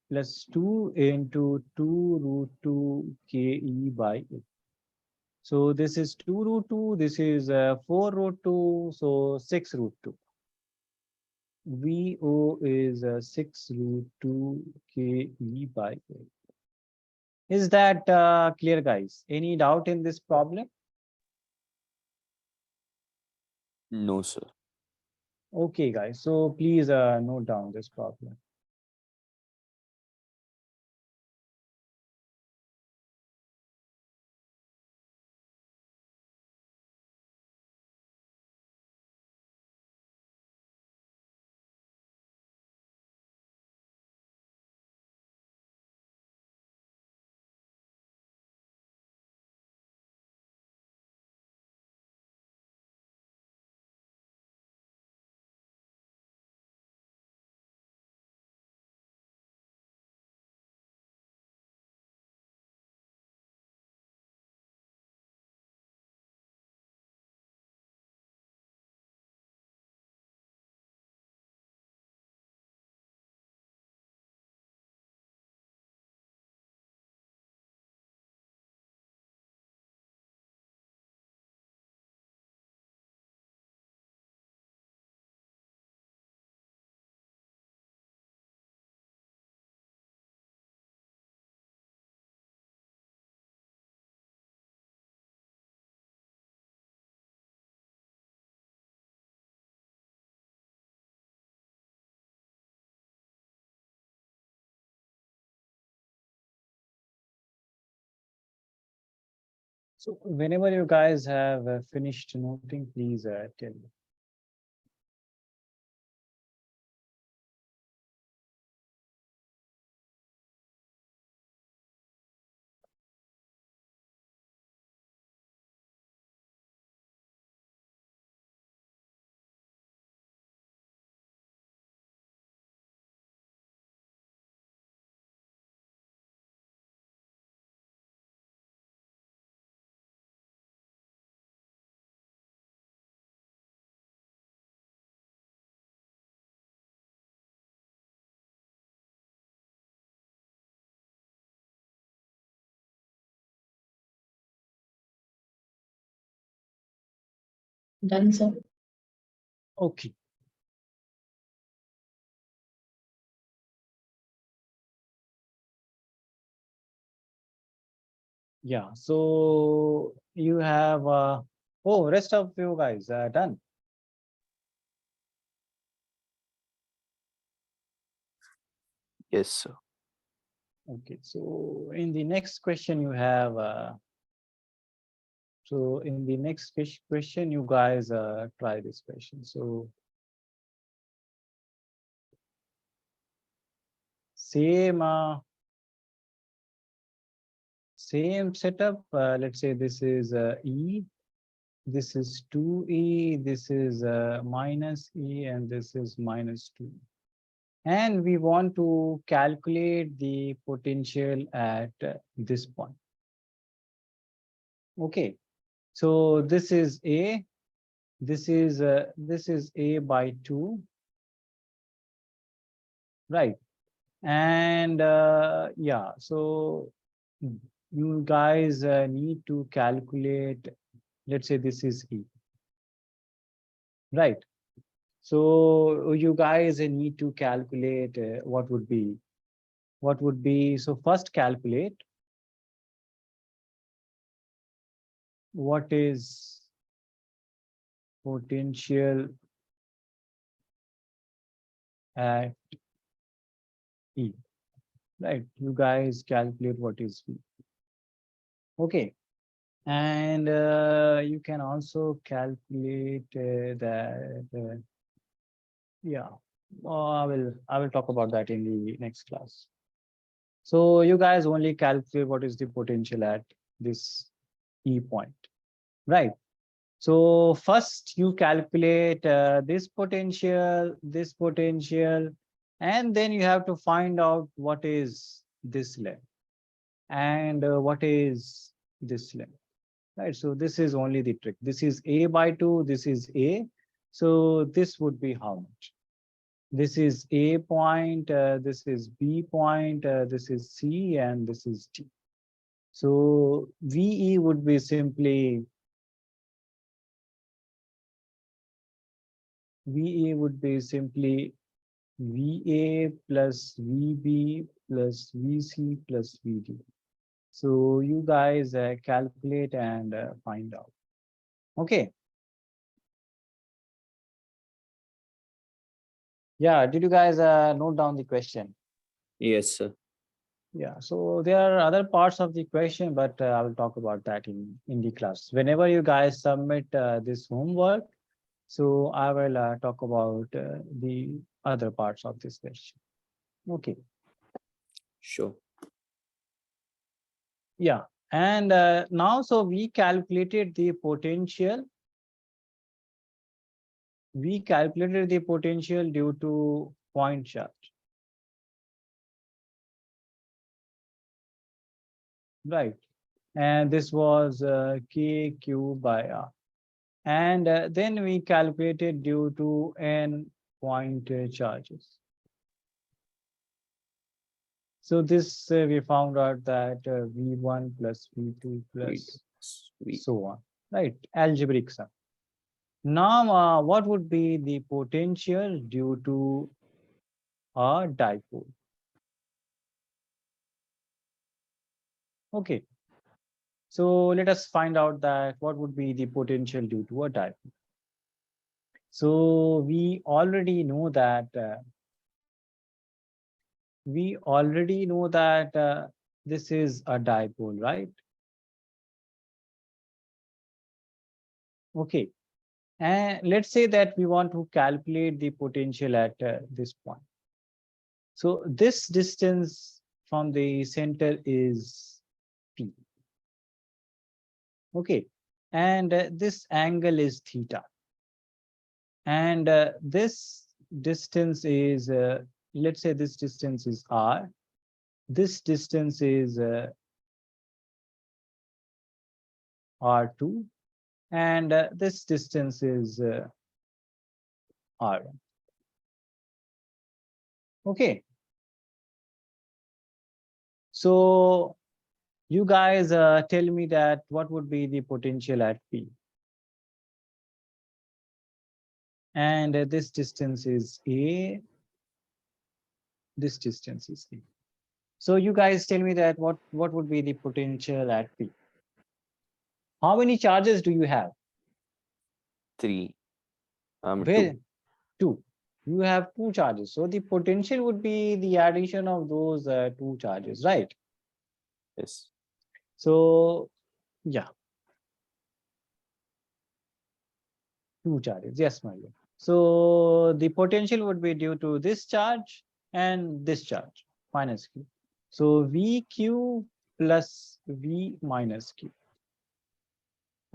plus 2 into 2 root 2 KE by A. So this is 2 root 2, this is 4 root 2, so 6 root 2. VO is 6 root 2 KE by A. Is that clear, guys? Any doubt in this problem? No, sir. Okay, guys. So please note down this problem. So whenever you guys have finished noting, please tell me. Done, sir. Okay. Yeah. So you have oh, rest of you guys are done. Yes, sir. Okay. So in the next question you have so in the next question you guys try this question. So same same setup. Let's say this is E, this is 2E, this is minus E, and this is minus 2. And we want to calculate the potential at this point. Okay, so this is A, this is A by 2, right? And yeah, so you guys need to calculate, let's say this is E, right? So you guys need to calculate what would be, so first calculate what is potential at E, right? You guys calculate what is V. Okay, and you can also calculate that. Yeah, I will talk about that in the next class. So you guys only calculate what is the potential at this E point, right? So first you calculate this potential, and then you have to find out what is this length and what is this length, right? So this is only the trick. This is A by 2, this is A. So this would be how much? This is A point, this is B point, this is C, and this is D. So VE would be simply VA plus VB plus VC plus VD. So you guys calculate and find out. Okay. Yeah, did you guys note down the question? Yes, sir. Yeah, so there are other parts of the question, but I will talk about that in the class. Whenever you guys submit this homework, so I will talk about the other parts of this question. Okay. Sure. Yeah, and now so we calculated the potential. We calculated the potential due to point charge, right? And this was KQ by R. And then we calculated due to n point charges. So this we found out that V1 plus V2 plus so on, right? Algebraic sum. Now, what would be the potential due to a dipole? Okay. So let us find out that what would be the potential due to a dipole. So we already know that this is a dipole, right? Okay. And let's say that we want to calculate the potential at this point. So this distance from the center is P. Okay. And this angle is theta. And this distance is, let's say this distance is R. This distance is R2. And this distance is R1. Okay. So you guys tell me that what would be the potential at P. And this distance is A. This distance is A. So you guys tell me that what would be the potential at P. How many charges do you have? 3. Where? 2. 2. You have 2 charges. So the potential would be the addition of those 2 charges, right? Yes. So, yeah. 2 charges. Yes, my dear. So the potential would be due to this charge and this charge minus Q. So VQ plus V minus Q.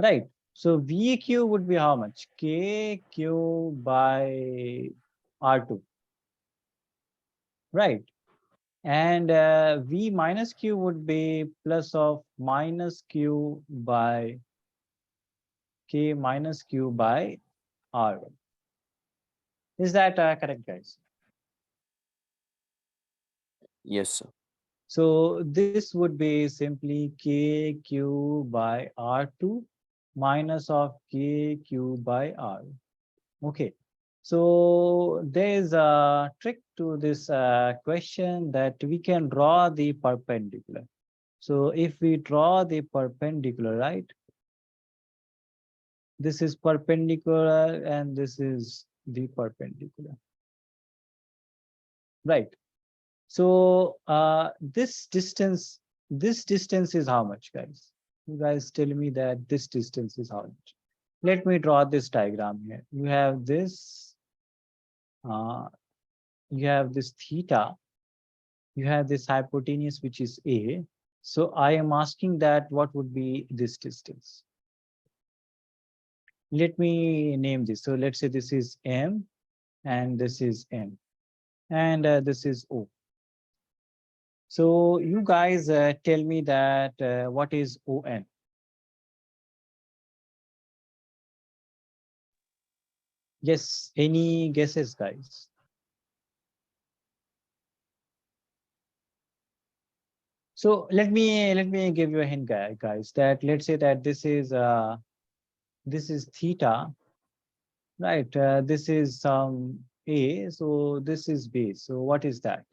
Right. So VQ would be how much? KQ by R2. Right. And V minus Q would be plus of minus Q by K minus Q by R1. Is that correct, guys? Yes, sir. So this would be simply KQ by R2 minus of KQ by R. Okay. So there is a trick to this question that we can draw the perpendicular. So if we draw the perpendicular, right? This is perpendicular and this is the perpendicular. Right. So this distance is how much, guys? You guys tell me that this distance is how much. Let me draw this diagram here. You have this theta. You have this hypotenuse, which is A. So I am asking that what would be this distance? Let me name this. So let's say this is M and this is N and this is O. So you guys tell me that what is ON? Yes, any guesses, guys? So let me give you a hint, guys. That let's say that this is theta, right? This is some A, so this is base. So what is that?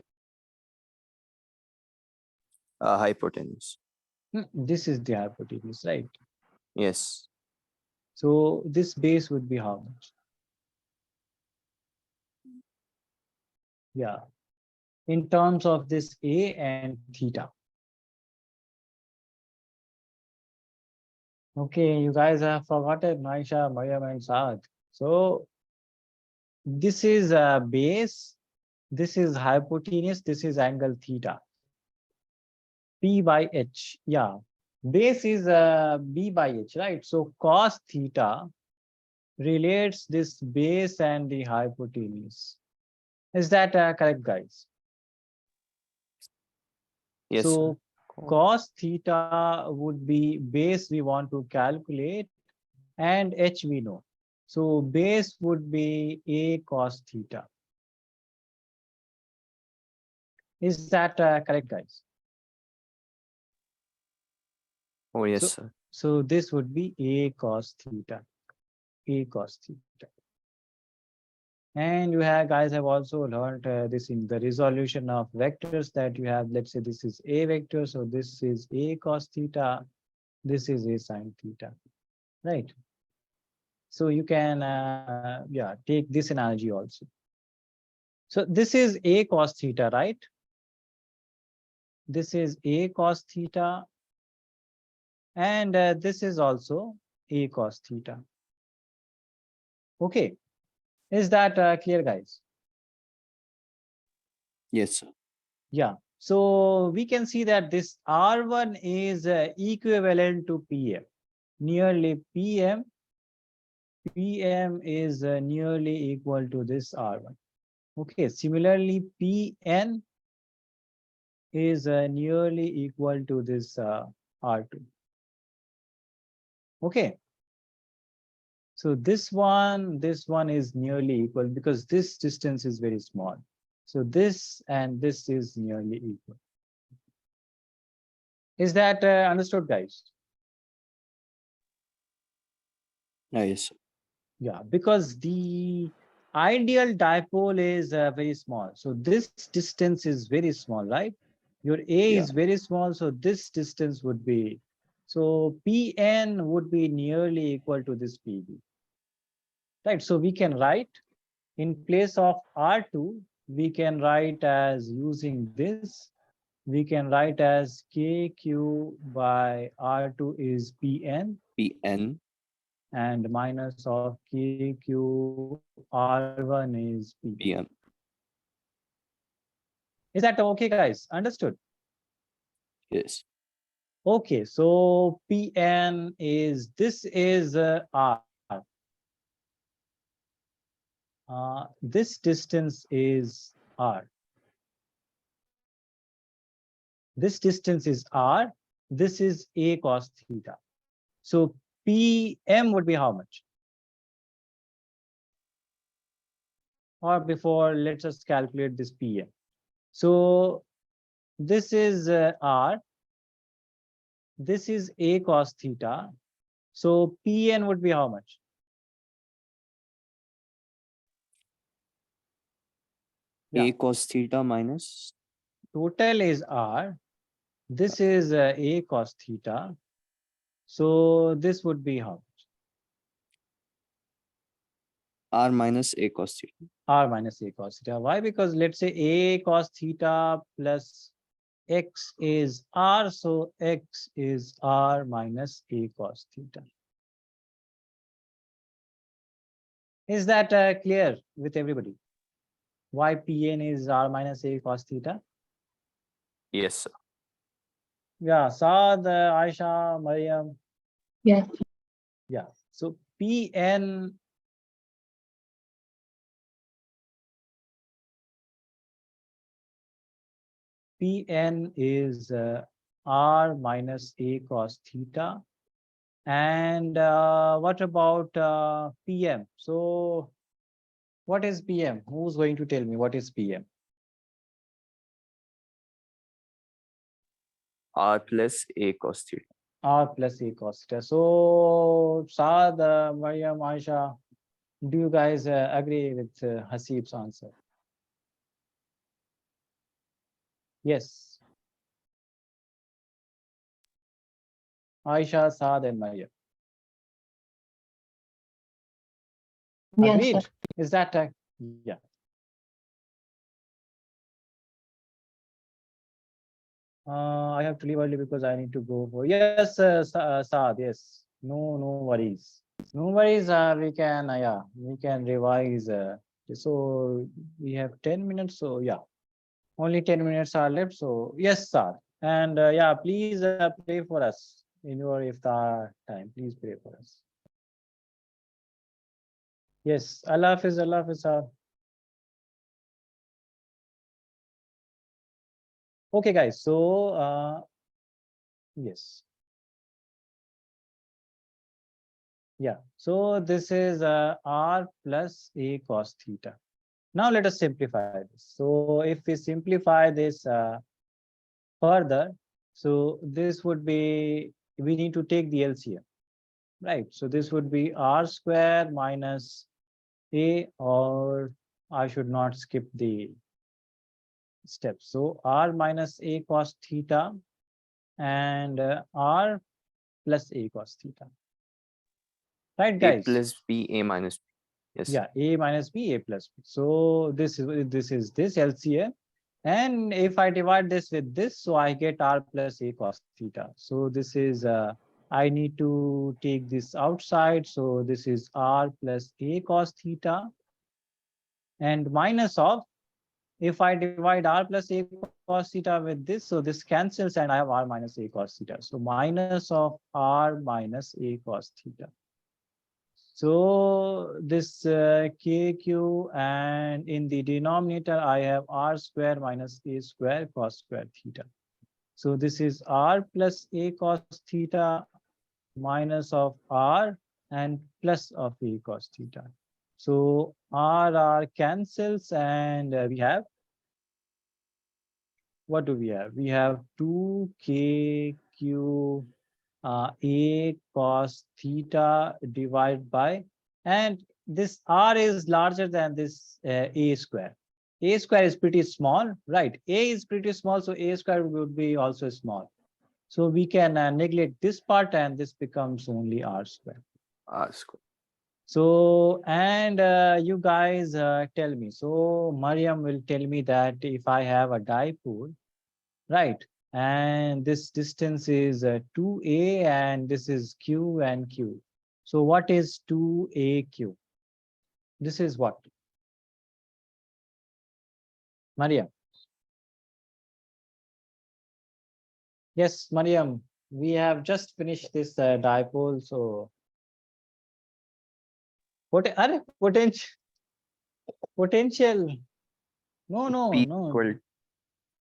Hypotenuse. This is the hypotenuse, right? Yes. So this base would be how much? Yeah, in terms of this A and theta. Okay, you guys have forgotten Maisha, Mayam, and Saad. So this is base, this is hypotenuse, this is angle theta. P by H. Yeah, base is B by H, right? So cos theta relates this base and the hypotenuse. Is that correct, guys? Yes, sir. So cos theta would be base we want to calculate and H we know. So base would be A cos theta. Is that correct, guys? Oh, yes, So, sir. so this would be A cos theta. A cos theta. And you have guys have also learned this in the resolution of vectors that you have. Let's say this is A vector. So this is A cos theta. This is A sin theta, right? So you can, yeah, take this analogy also. So this is A cos theta, right? This is A cos theta. And this is also A cos theta. Okay. Is that clear, guys? Yes, sir. Yeah. So we can see that this R1 is equivalent to PM. Nearly PM is nearly equal to this R1. Okay. Similarly, PN is nearly equal to this R2. Okay. So this one is nearly equal because this distance is very small. So this and this is nearly equal. Is that understood, guys? Yes, sir. Yeah, because the ideal dipole is very small. So this distance is very small, right? Your A Yeah. is very small, so this distance would be, so Pn would be nearly equal to this Pb, right? So we can write in place of R2, we can write as using this, we can write as KQ by R2 is Pn PN. and minus of KQ R1 is Pb. PM. Is that okay, guys? Understood? Yes. Okay, so Pn is, this is R. This distance is R. This distance is R. This is A cos theta. So Pm would be how much? Or before, let's just calculate this Pm. So this is R. This is A cos theta. So Pn would be how much? A Yeah, cos theta minus total is R. This is A cos theta. So this would be how much? R minus A cos theta. R minus A cos theta. Why? Because let's say A cos theta plus X is R. So X is R minus A cos theta. Is that clear with everybody? Why Pn is R minus A cos theta? Yes, sir. Yeah, Saad, Aisha, Mariam. Yes. Yeah. So Pn is r minus a cos theta. And what about Pm? So what is Pm? Who's going to tell me what is Pm? R plus A cos theta. R plus a cos theta. So Saad, Mariam, Aisha, do you guys agree with Hasib's answer? Yes. Aisha, Saad, and Mariam. Yes, sir. Agreed? Is that yeah? I have to leave early because I need to go for yes, Saad. Yes, no worries. No worries. We can yeah, we can revise. So we have 10 minutes. So yeah, only 10 minutes are left. So yes, Saad. And yeah, please pray for us in your iftar time. Please pray for us. Yes, Allah Hafiz, Allah Hafiz, Saad. Okay, guys. So yes. Yeah, so this is r plus a cos theta. Now let us simplify this. So if we simplify this further, so this would be, we need to take the LCM, right? So this would be r square minus a, or I should not skip the steps. So r minus a cos theta and r plus a cos theta. Right, A guys? plus B, A minus B. Yes. Yeah, a minus b, a plus b. So this is this LCM. And if I divide this with this, so I get r plus a cos theta. So this is, I need to take this outside. So this is r plus a cos theta and minus of, if I divide r plus a cos theta with this, so this cancels and I have r minus a cos theta. So minus of r minus a cos theta. So this kq, and in the denominator, I have r square minus a square cos square theta. So this is r plus a cos theta minus of r and plus of a cos theta. So r cancels and we have, what do we have? We have 2kq a cos theta divided by, and this r is larger than this a square. A square is pretty small, right? A is pretty small, so a square would be also small. So we can neglect this part and this becomes only r square. R square. So, and you guys tell me. So Mariam will tell me that if I have a dipole, right? And this distance is 2a and this is q and q. So what is 2aq? This is what? Mariam. Yes, Mariam, we have just finished this dipole. So potential. P No. equal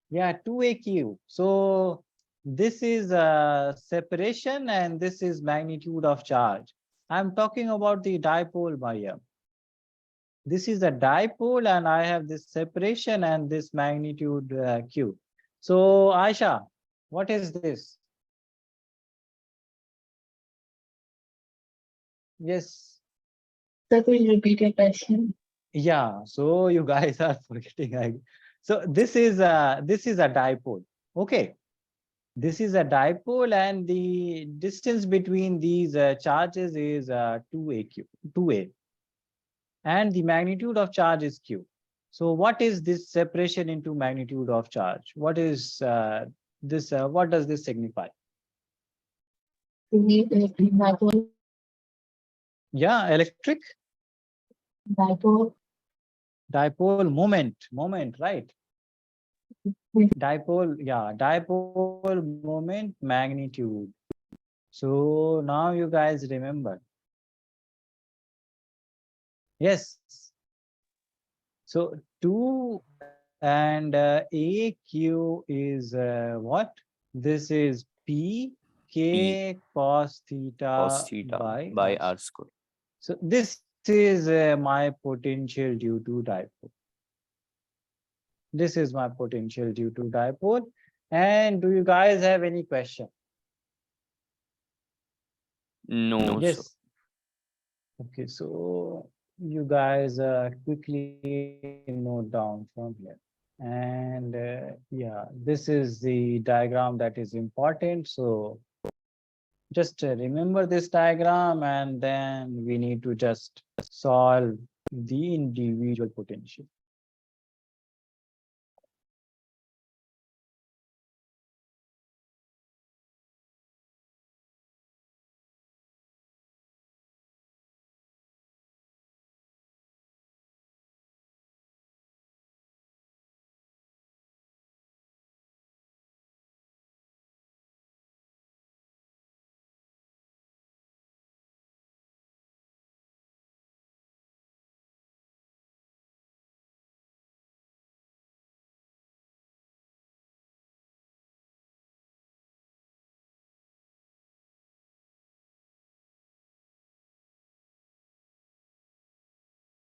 Yeah, 2aq. So this is separation and this is magnitude of charge. I'm talking about the dipole, Mariam. This is a dipole and I have this separation and this magnitude q. So Aisha, what is this? Yes. Sir, could you repeat your question? Yeah, so you guys are forgetting. So this is a dipole. Okay. This is a dipole and the distance between these charges is 2a. And the magnitude of charge is q. So what is this separation into magnitude of charge? What is this? What does this signify? Dipole, Yeah, electric dipole, dipole moment, right? Dipole, yeah, dipole moment magnitude. So now you guys remember. Yes. So 2 and AQ is what? This is P P K cos cos theta theta by by R. r square. So this is my potential due to dipole. This is my potential due to dipole. And do you guys have any question? No, sir. Yes. Okay, so you guys quickly note down from here. And yeah, this is the diagram that is important. So just remember this diagram, and then we need to just solve the individual potential.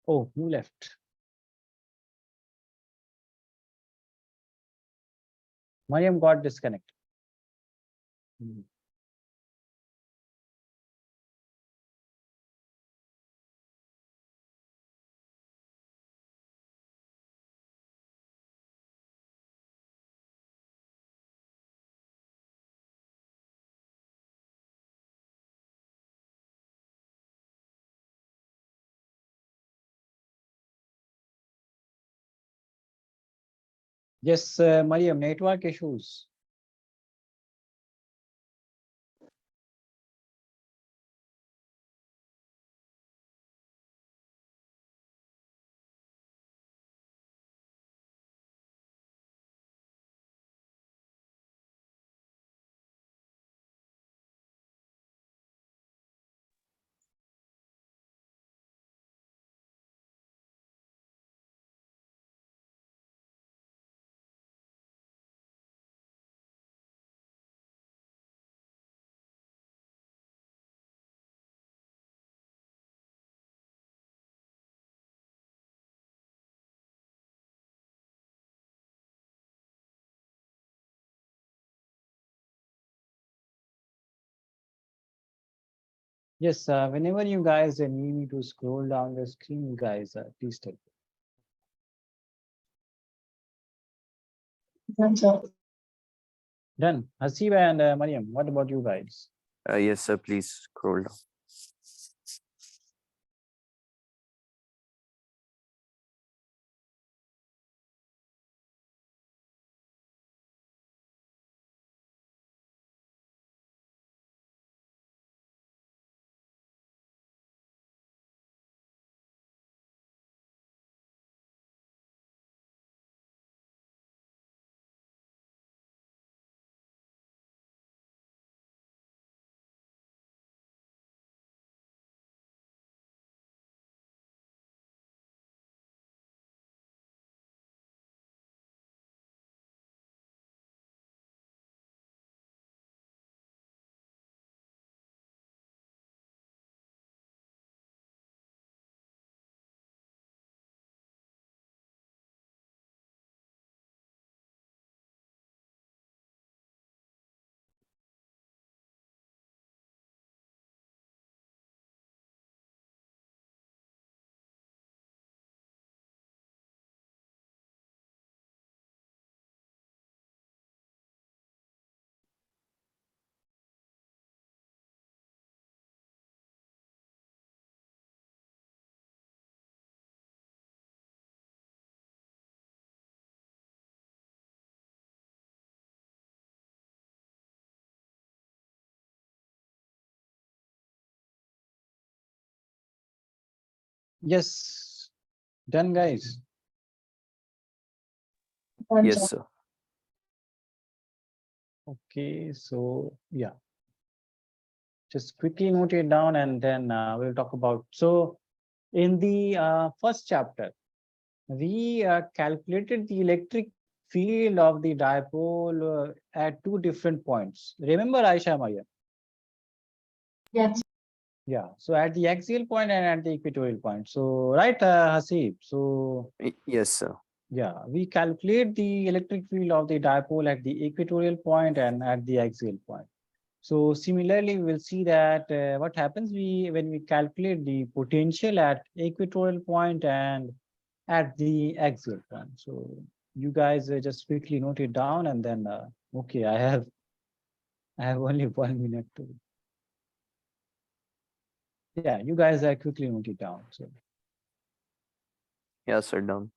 Oh, who left? Mariam got disconnected. Hmm. Yes, Mariam, network issues. Yes, whenever you guys need me to scroll down the screen, you guys, please tell me. Done, sir. Done. Hasiba and Mariam, what about you guys? Yes, sir. Please scroll down. Yes, done, guys. Done, Yes, sir. sir. Okay, so yeah, just quickly note it down and then we'll talk about. So in the first chapter, we calculated the electric field of the dipole at two different points. Remember, Aisha Maya? Yes. Yeah, so at the axial point and at the equatorial point. So, right, Hasib? So, Yes, sir. yeah, we calculate the electric field of the dipole at the equatorial point and at the axial point. So similarly, we will see that what happens when we calculate the potential at equatorial point and at the axial point. So you guys just quickly note it down and then okay, I have only 1 minute to. Yeah, you guys quickly note it down. So Yeah, sir. Done.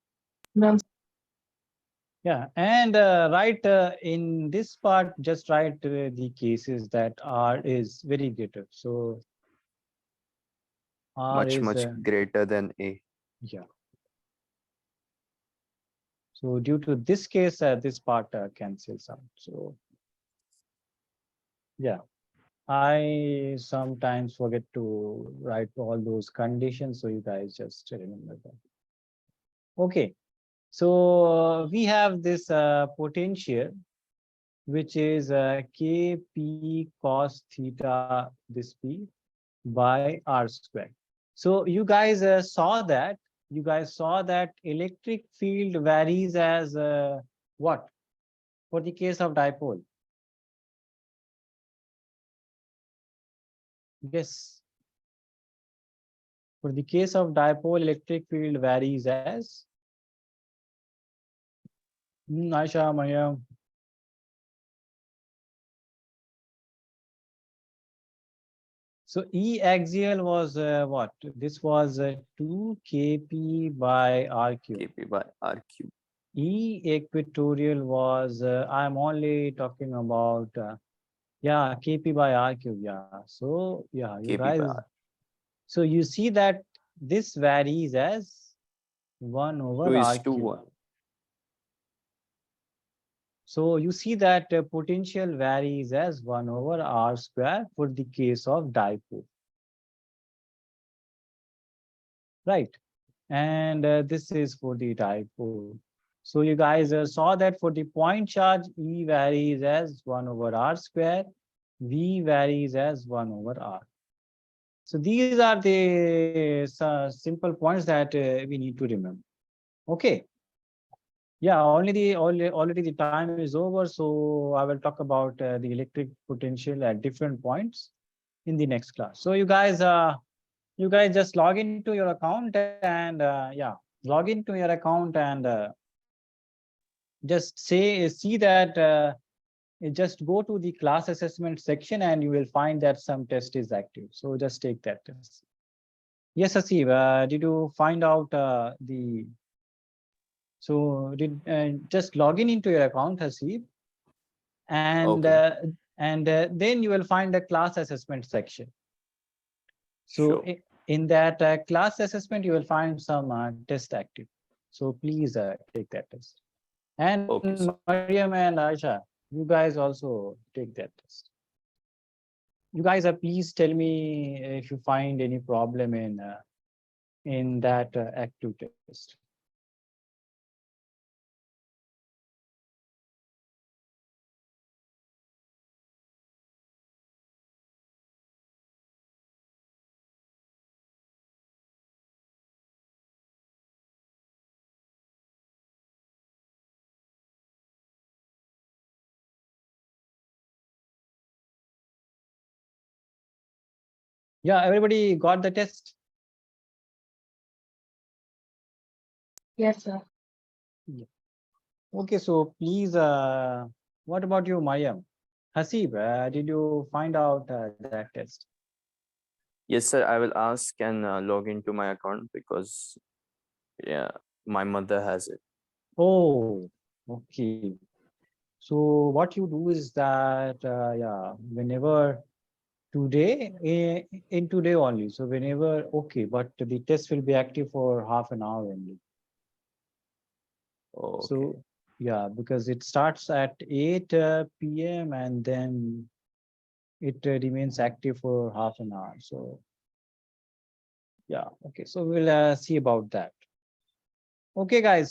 Done. yeah, and write in this part, just write the cases that R is very greater. So R Much, is much greater than A. yeah. So due to this case, this part cancels out. So yeah, I sometimes forget to write all those conditions. So you guys just remember that. Okay, so we have this potential, which is Kp cos theta this P by R squared. So you guys saw that electric field varies as what for the case of dipole? Yes. For the case of dipole, electric field varies as Aisha, Maya. So E axial was what? This was 2 Kp by R cube. Kp by R cube. E equatorial was, I'm only talking about, yeah, Kp by R cube. Yeah. So, yeah, you Kp by guys, R. so you see that this varies as 1 over 2 R is to cube. 1. So you see that potential varies as 1 over R square for the case of dipole. Right. And this is for the dipole. So you guys saw that for the point charge, E varies as 1 over R square, V varies as 1 over R. So these are the simple points that we need to remember. Okay. Yeah, already the time is over. So I will talk about the electric potential at different points in the next class. So you guys just log into your account and yeah, log into your account and just see that you just go to the class assessment section and you will find that some test is active. So just take that test. Yes, Asif, did you find out the so did just log in into your account, Hasib, and Okay. then you will find the class assessment section. So Sure. in that class assessment, you will find some test active. So please take that test. And Okay, sir. Mariam and Aisha, you guys also take that test. You guys please tell me if you find any problem in that active test. Yeah, everybody got the test? Yes, sir. Yeah. Okay, so please, what about you, Mayam? Hasib, did you find out that test? Yes, sir. I will ask and log into my account because, yeah, my mother has it. Oh, okay. So what you do is that, yeah, whenever today, in today only. So whenever, okay, but the test will be active for half an hour only. Okay. So Yeah, because it starts at 8 p.m. and then it remains active for half an hour. So yeah, okay. So we'll see about that. Okay, guys.